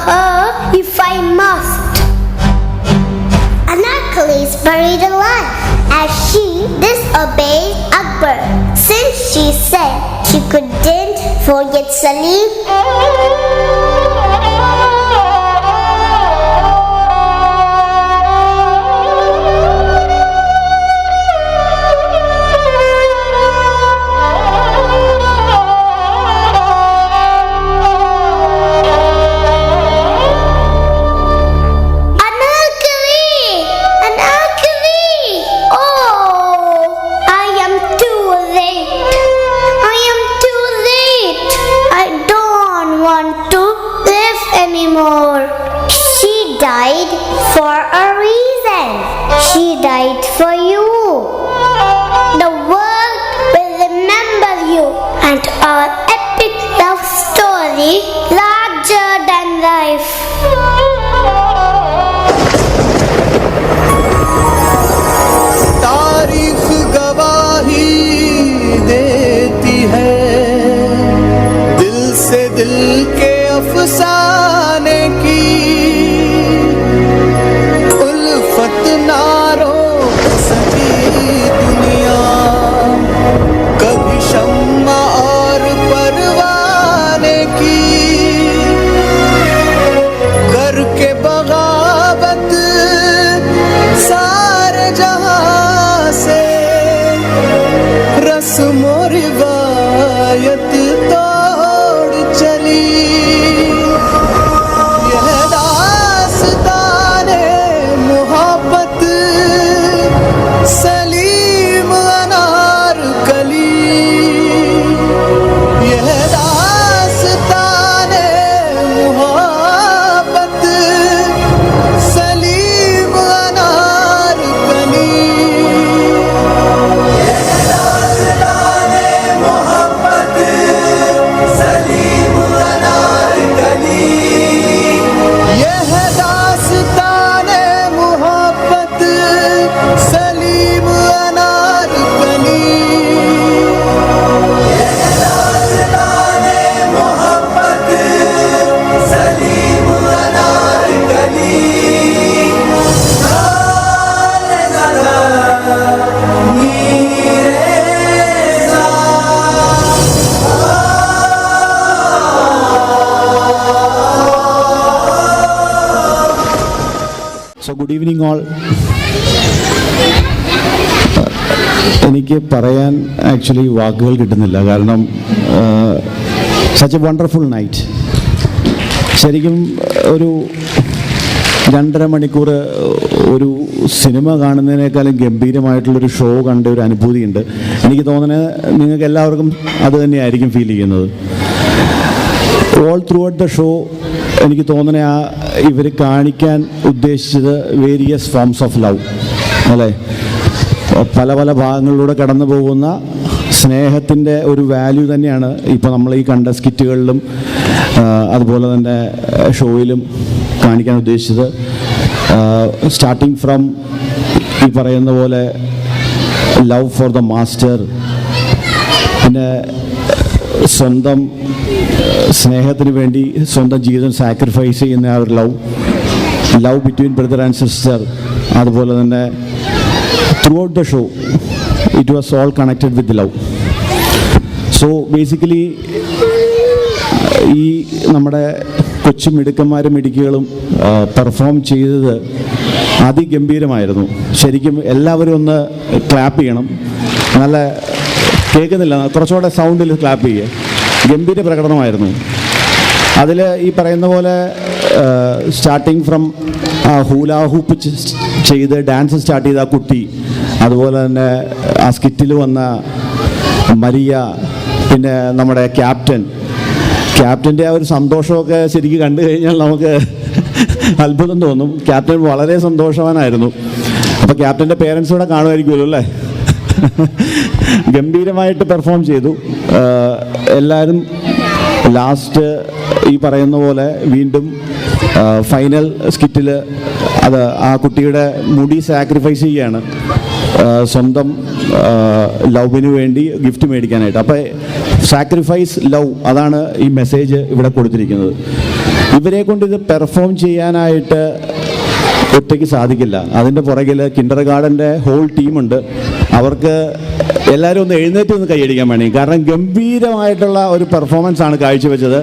her if I must. Anarkali is buried alive as she disobeyed Akbar since she said she couldn't forget Salim. She died for a reason. She died for you. The world will remember you and our epic love story larger than life. तारीख गवाही देती है दिल से दिल के अफसाने की उल्फत नारो सकी दुनिया कभी शम्मा और परवाने की करके बगावत सारे जहां से रस्म रिवायत तोड़ चली यह दास्ताने मोहब्बत सलीम अनारकली यह दास्ताने मोहब्बत सलीम अनारकली यह दास्ताने मोहब्बत Salim Anarkali So good evening all. എനിക്ക് പറയാൻ ആക്ച്വലി വാക്കുകൾ കിട്ടുന്നില്ല കാരണം സച്ച് എ വണ്ടർഫുൾ നൈറ്റ്. ശരിക്കും ഒരു 2.5 മണിക്കൂർ ഒരു സിനിമ കാണുന്നതിനേക്കാളും ഗംഭീരമായിട്ടുള്ളൊരു ഷോ കണ്ട ഒരു അനുഭൂതിയുണ്ട്. എനിക്ക് തോന്നുന്നത് നിങ്ങൾക്ക് എല്ലാവർക്കും അത് തന്നെയായിരിക്കും ഫീൽ ചെയ്യുന്നത്. All through out the show എനിക്ക് തോന്നുന്നത് ഇവർ കാണിക്കാൻ ഉദ്ദേശിച്ചത് വേരിയസ് ഫോംസ് ഓഫ് ലവ് അല്ലേ, പല പല ഭാഗങ്ങളിലൂടെ കടന്നു പോകുന്ന സ്നേഹത്തിൻ്റെ ഒരു വാല്യൂ തന്നെയാണ് ഇപ്പോൾ നമ്മൾ ഈ കണ്ട സ്കിറ്റുകളിലും അതുപോലെ തന്നെ ഷോയിലും കാണിക്കാൻ ഉദ്ദേശിച്ചത്. സ്റ്റാർട്ടിങ് ഫ്രം ഈ പറയുന്ന പോലെ ലവ് ഫോർ ദ മാസ്റ്റർ, പിന്നെ സ്വന്തം സ്നേഹത്തിന് വേണ്ടി സ്വന്തം ജീവിതം സാക്രിഫൈസ് ചെയ്യുന്ന ആ ഒരു love between brother and sister, അതുപോലെ തന്നെ through out the show it was all connected with love. So basically ഈ നമ്മുടെ കൊച്ചു മിടുക്കന്മാരും മിടുക്കികളും പെർഫോം ചെയ്തത് അതിഗംഭീരമായിരുന്നു. ശരിക്കും എല്ലാവരും ഒന്ന് ക്ലാപ്പ് ചെയ്യണം. നല്ല കേൾക്കുന്നില്ല, കുറച്ചുകൂടെ സൗണ്ടിൽ ക്ലാപ്പ് ചെയ്യേ. ഗംഭീര പ്രകടനമായിരുന്നു. അതിൽ ഈ പറയുന്ന പോലെ സ്റ്റാർട്ടിങ് ഫ്രം ഹൂലാ ഹൂപ്പ് ചെയ്ത് ഡാൻസ് സ്റ്റാർട്ട് ചെയ്ത ആ കുട്ടി, അതുപോലെ തന്നെ ആ സ്കിറ്റിൽ വന്ന മരിയ, പിന്നെ നമ്മുടെ ക്യാപ്റ്റൻ്റെ ആ ഒരു സന്തോഷമൊക്കെ ശരിക്കും കണ്ടു കഴിഞ്ഞാൽ നമുക്ക് അത്ഭുതം തോന്നും. ക്യാപ്റ്റൻ വളരെ സന്തോഷവാനായിരുന്നു. അപ്പോൾ ക്യാപ്റ്റൻ്റെ പേരൻസ് കൂടെ കാണുമായിരിക്കുമല്ലോ അല്ലേ. ഗംഭീരമായിട്ട് പെർഫോം ചെയ്തു എല്ലാവരും. ലാസ്റ്റ് ഈ പറയുന്ന പോലെ വീണ്ടും ഫൈനൽ സ്കിറ്റിൽ അത് ആ കുട്ടിയുടെ മുടി സാക്രിഫൈസ് ചെയ്യുകയാണ്. സ്വന്തം ലവിന് വേണ്ടി ഗിഫ്റ്റ് മേടിക്കാനായിട്ട്. അപ്പോൾ സാക്രിഫൈസ് ലവ്, അതാണ് ഈ മെസ്സേജ് ഇവിടെ കൊടുത്തിരിക്കുന്നത്. ഇവരെ കൊണ്ട് ഇത് പെർഫോം ചെയ്യാനായിട്ട് ഒറ്റയ്ക്ക് സാധിക്കില്ല. അതിൻ്റെ പുറകിൽ കിൻഡർ ഗാർഡൻ്റെ ഹോൾ ടീമുണ്ട്. അവർക്ക് എല്ലാവരും ഒന്ന് എഴുന്നേറ്റ് ഒന്ന് കൈയടിക്കാൻ വേണ്ടി, കാരണം ഗംഭീരമായിട്ടുള്ള ഒരു പെർഫോമൻസ് ആണ് കാഴ്ചവെച്ചത്.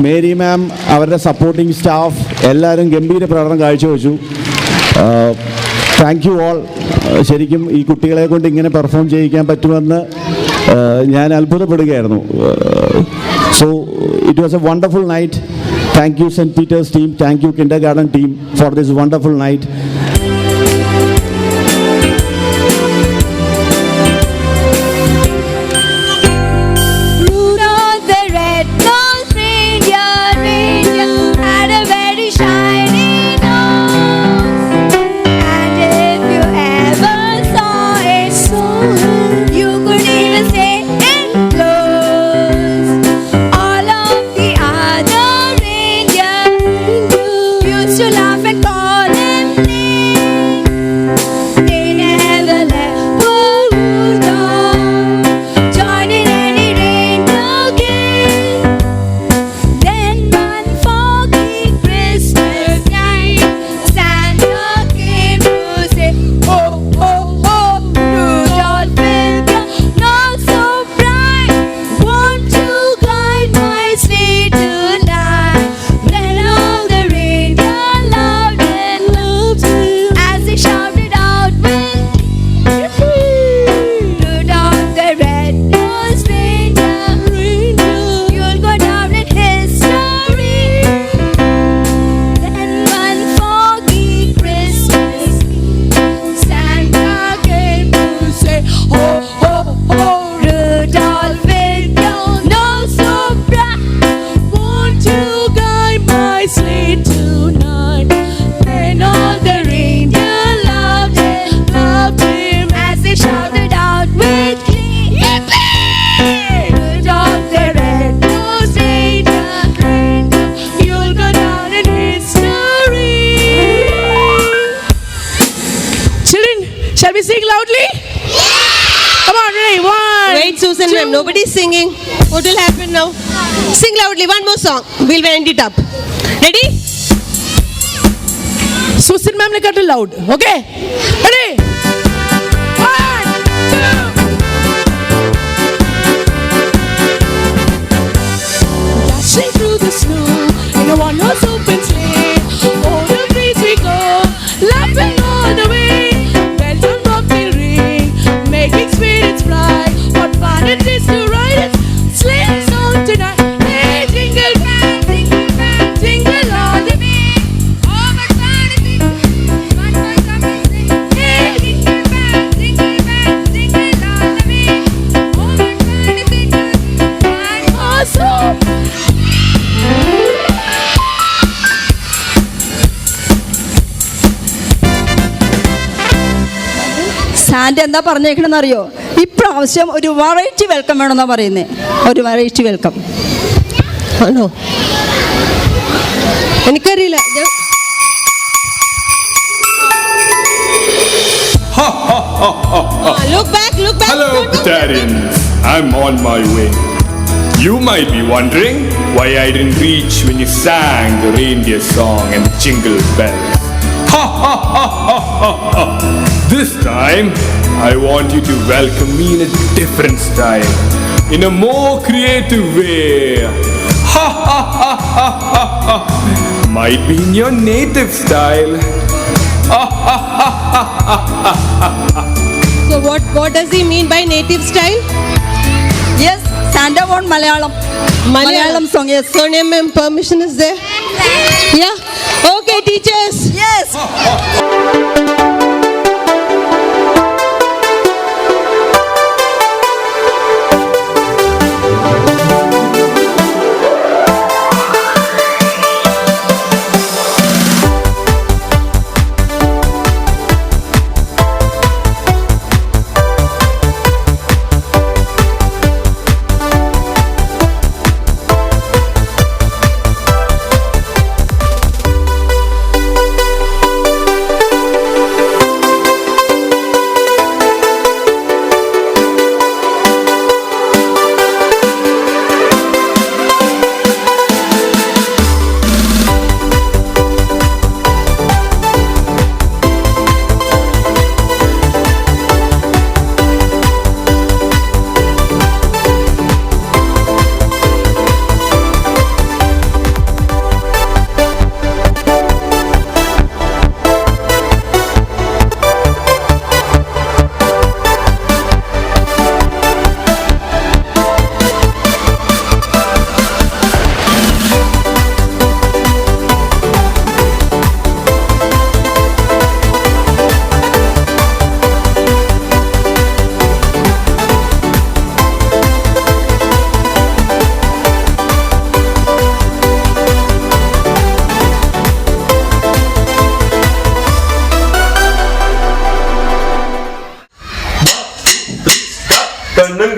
മേരി മാം, അവരുടെ സപ്പോർട്ടിംഗ് സ്റ്റാഫ് എല്ലാവരും ഗംഭീര പ്രകടനം കാഴ്ചവെച്ചു. Thank you all. ശരിക്കും ഈ കുട്ടികളെ കൊണ്ട് ഇങ്ങനെ പെർഫോം ചെയ്യിക്കാൻ പറ്റുമെന്ന് ഞാൻ അത്ഭുതപ്പെടുകയായിരുന്നു. So it was a wonderful night. Thank you St. Peter's team, thank you kindergarten team for this wonderful night. Rudolph the red-nosed reindeer had a very shiny nose. And if you ever saw it, you could even say it close. All of the other used to laugh and call him names. They never let poor Rudolph join in any reindeer game. Then one foggy Christmas night, Santa came to say, "Oh, oh, oh, Rudolph will come, not so bright. Won't you guide my sleigh tonight?" Then all the loved him as they shouted out with Rudolph the red-nosed reindeer, you'll go down in history. Then one foggy Christmas, Santa came to say, "Oh, oh, oh, Rudolph will go, not so bright. Won't you guide my sleigh tonight?" Then all the reindeer loved him as they shouted out with glee. Yippee! Rudolph the red-nosed reindeer, you'll go down in history. Children, shall we sing loudly? Come on, ready? One. Wait, Susan ma'am, nobody's singing. What will happen now? Sing loudly, one more song. We'll end it up. Ready? Susan ma'am ne cut it loud. Okay? Ready? One, two. Dashing through the snow in a one-horse open sleigh. Over the breeze we go, laughing all the way. Bells on bobtail ring, making spirits bright. What fun it is to ride it, sleigh song tonight. Hey, jingle bell, jingle all the way. Oh, what fun it is, what fun come and sing. Hey, jingle bell, jingle all the way. Oh, what fun it is, one more song. സാൻഡ എന്താ പറഞ്ഞേക്കണമെന്ന് അറിയോ? ഇപ്രാവശ്യം ഒരു variety welcome വേണമെന്നാണ് പറയുന്നത്. ഒരു variety welcome. ആണോ? എനിക്കറിയില്ല. Look back. Hello, Batarians. I'm on my way. You might be wondering why I didn't reach when you sang the reindeer song and jingle bells. Ha ha ha ha ha ha! This time, I want you to welcome me in a different style, in a more creative way. Ha ha ha ha ha ha! Might be in your native style. Ha ha ha ha ha ha ha! So what does he mean by native style? Yes, Santa want Malayalam song. Yes. Sonia ma'am, permission is there? Yeah. Okay, teachers. Yes.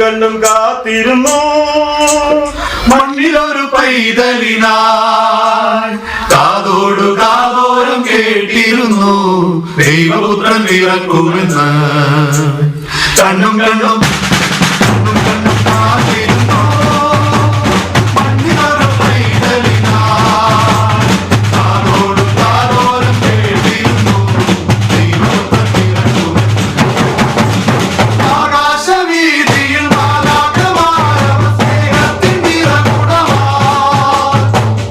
കണ്ണും കാത്തിരുന്നു മണ്ണിലൊരു പൈതലിനായി. കാതോടു കാതോരം കേട്ടിരുന്നു ദൈവപുത്രൻ പിറക്കുമെന്ന്. കണ്ണും കണ്ണും കണ്ണും കണ്ണും കാത്തിരുന്നു മണ്ണിലൊരു പൈതലിനായി. കാതോടു കാതോരം കേട്ടിരുന്നു ദൈവപുത്രൻ പിറക്കുമെന്ന്. ആകാശവീതിയിൽ മാലാഖമാരവ സ്നേഹത്തിൻ നിറകുടമായി.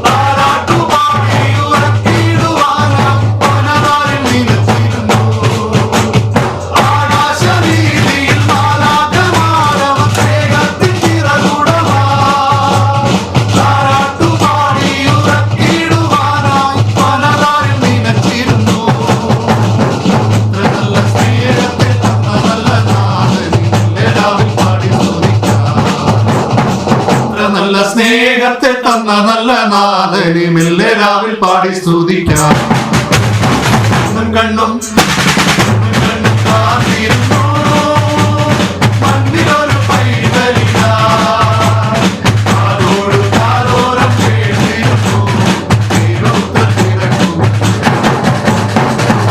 താരാട്ടുപാടി ഉറക്കിടുവാനാം പനതാരിൽ നിലച്ചിരുന്നു. ആകാശവീതിയിൽ മാലാഖമാരവ സ്നേഹത്തിൻ നിറകുടമായി. താരാട്ടുപാടി ഉറക്കിടുവാനായി പനതാരിൽ നിലച്ചിരുന്നു. നല്ല സ്നേഹത്തെ തന്ന നല്ല നാഥനിൽ പാടി സ്തുതിക്കാം. നല്ല സ്നേഹത്തെ തന്ന നല്ല നാഥനി മെല്ലെ രാവിൽ പാടി സ്തുതിക്കാം. കണ്ണും കണ്ണും കാത്തിരുന്നു മണ്ണിലൊരു പൈതലിനായി. കാതോടു കാതോരം കേട്ടിരുന്നു ദൈവപുത്രൻ പിറക്കുമെന്ന്.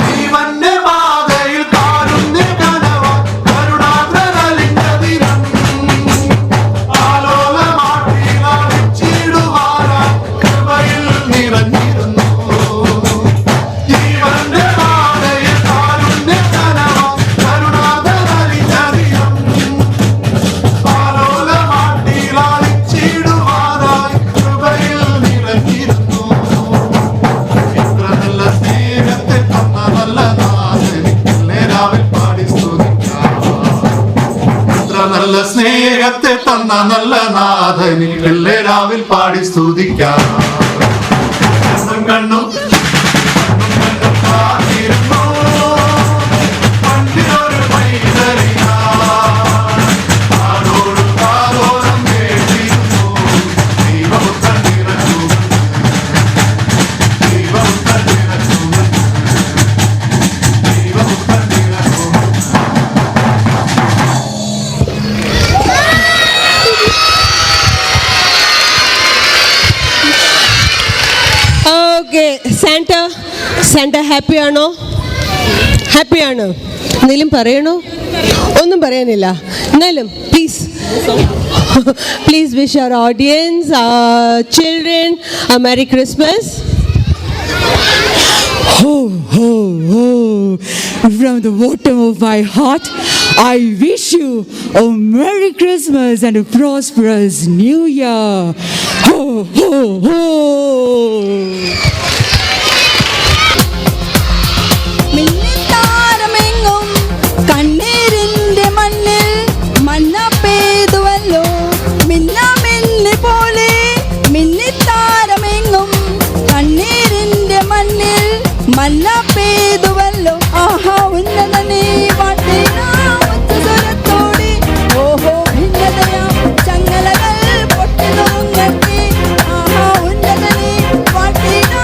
ജീവന്റെ പാതയിൽ കാരുണ്യ കനവാൻ കരുണാദ്രനലിഞ്ഞ ദിനം. ആലോലമാട്ടിയിലടിച്ചിടുവാനായി കൃപയിൽ നിറഞ്ഞിരുന്നു. ജീവന്റെ പാതയിൽ കാരുണ്യ കനവാൻ കരുണാദ്രനലിഞ്ഞ ദിനം. ആലോലമാട്ടിയിലടിച്ചിടുവാനായി കൃപയിൽ നിറഞ്ഞിരുന്നു. ഇത്ര നല്ല സ്നേഹത്തെ തന്ന നല്ല നാഥനിൽ രാവിൽ പാടി സ്തുതിക്കാം. ഇത്ര നല്ല സ്നേഹത്തെ തന്ന നല്ല നാഥനിൽ രാവിൽ പാടി സ്തുതിക്കാം. കണ്ണും കണ്ണും കണ്ണും കാത്തിരുന്നു മണ്ണിലൊരു പൈതലിനായി. കാതോടു കാതോരം കേട്ടിരുന്നു ദൈവപുത്രൻ പിറക്കുമെന്ന്. ദൈവപുത്രൻ പിറക്കുമെന്ന്. ദൈവപുത്രൻ പിറക്കുമെന്ന്. ഓക്കെ, സാന്റ ഹാപ്പി ആണോ? ഹാപ്പി ആണോ? എന്തെങ്കിലും പറയണോ? ഒന്നും പറയാനില്ല. എന്നാലും please wish our audience, our children, a Merry Christmas. Ho, ho, ho. From the bottom of my heart, I wish you a Merry Christmas and a prosperous New Year. Ho, ho, ho. മിന്നിത്താരമെങ്ങും കണ്ണീരിന്റെ മണ്ണിൽ മഞ്ഞ പെയ്തുവല്ലോ. മിന്നമിന്നി പോലെ മിന്നിത്താരമെങ്ങും കണ്ണീരിന്റെ മണ്ണിൽ മഞ്ഞ പെയ്തുവല്ലോ. ആഹാ ഉന്നതനേ പാട്ടേനാ ഉച്ചസ്വരത്തോടെ. ഓഹോ ഭിന്നതയാ ചങ്ങലകൾ പൊട്ടി നുറുങ്ങട്ടെ. ആഹാ ഉന്നതനേ പാട്ടേനാ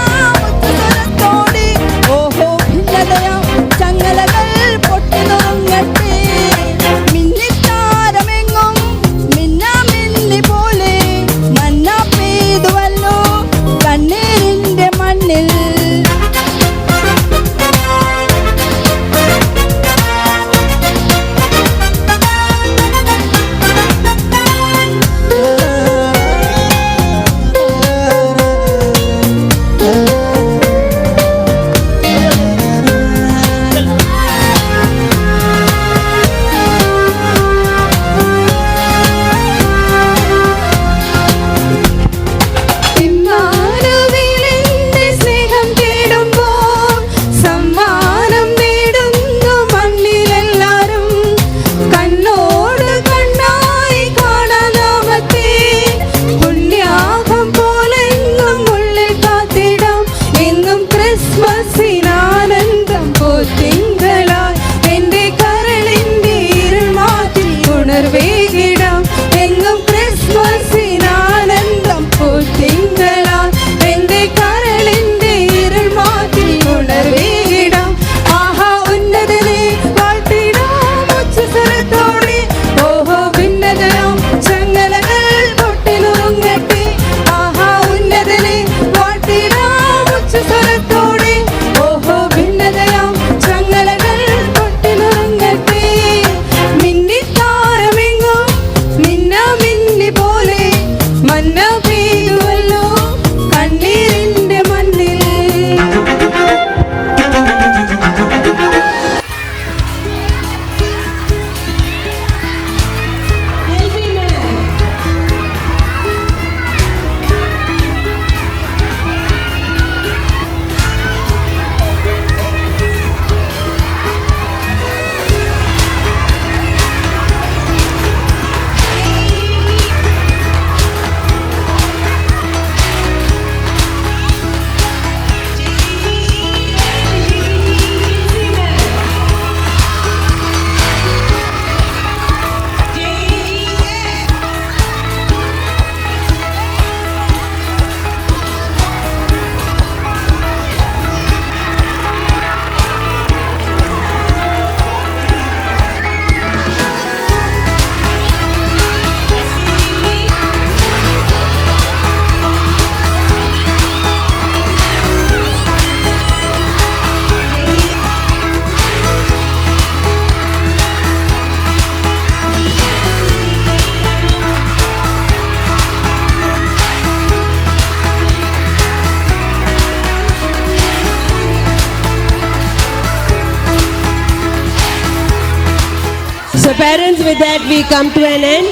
So parents, with that we come to an end.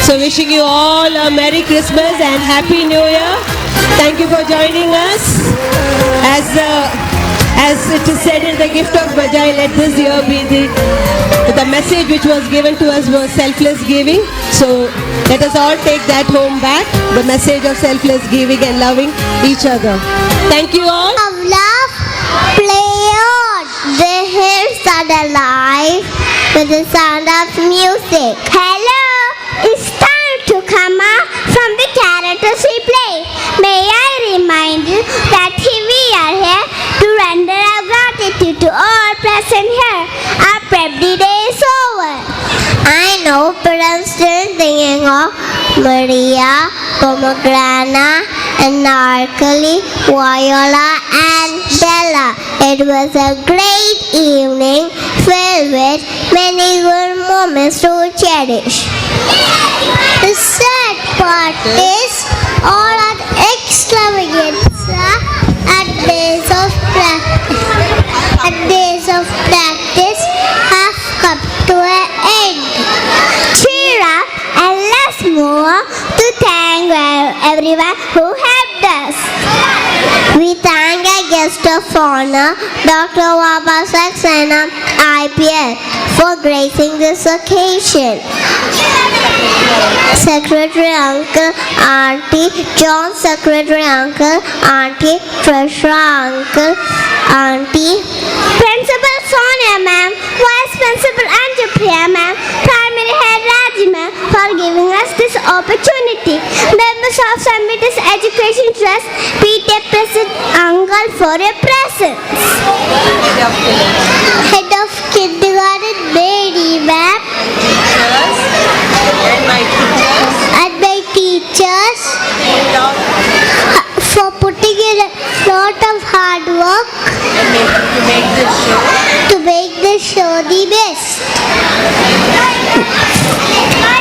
So wishing you all a Merry Christmas and Happy New Year. Thank you for joining us. As it is said in the gift of Bajai, let this year be the message which was given to us was selfless giving. So let us all take that home back, the message of selfless giving and loving each other. Thank you all. Of love, play on. The hills are alive with the sound of music. Hello, it's time to come out from the characters we play. May I remind you that we are here to render our gratitude to all present here. Our prep-day is over. I know parents still thinking of Maria, Pomegranate, Anarkali, Viola and Bella. It was a great evening filled with many good moments to cherish. The sad part is all our extravaganza at days of practice have come to an end. Cheer up and let's move on to thank everyone who helped us. We thank our guest of honor, Dr. Vaibhav Saxena, IPS, for gracing this occasion. Secretary Uncle, Auntie, John Secretary Uncle, Auntie, Treasurer Uncle, Auntie, Principal Sonia Ma'am, Vice Principal Anjapriya Ma'am, Primary Head Raji Ma'am for giving us this opportunity. Members of Samitis Education Trust, PTA President Uncle for your presence. Head of Kindergarten Mary Ma'am. And my teachers for putting in a lot of hard work to make this show the best.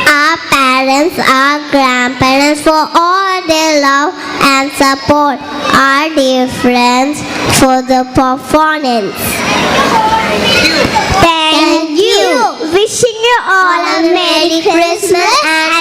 Our parents, our grandparents for all their love and support. Our dear friends for the performance. Thank you. Wishing you all a Merry Christmas and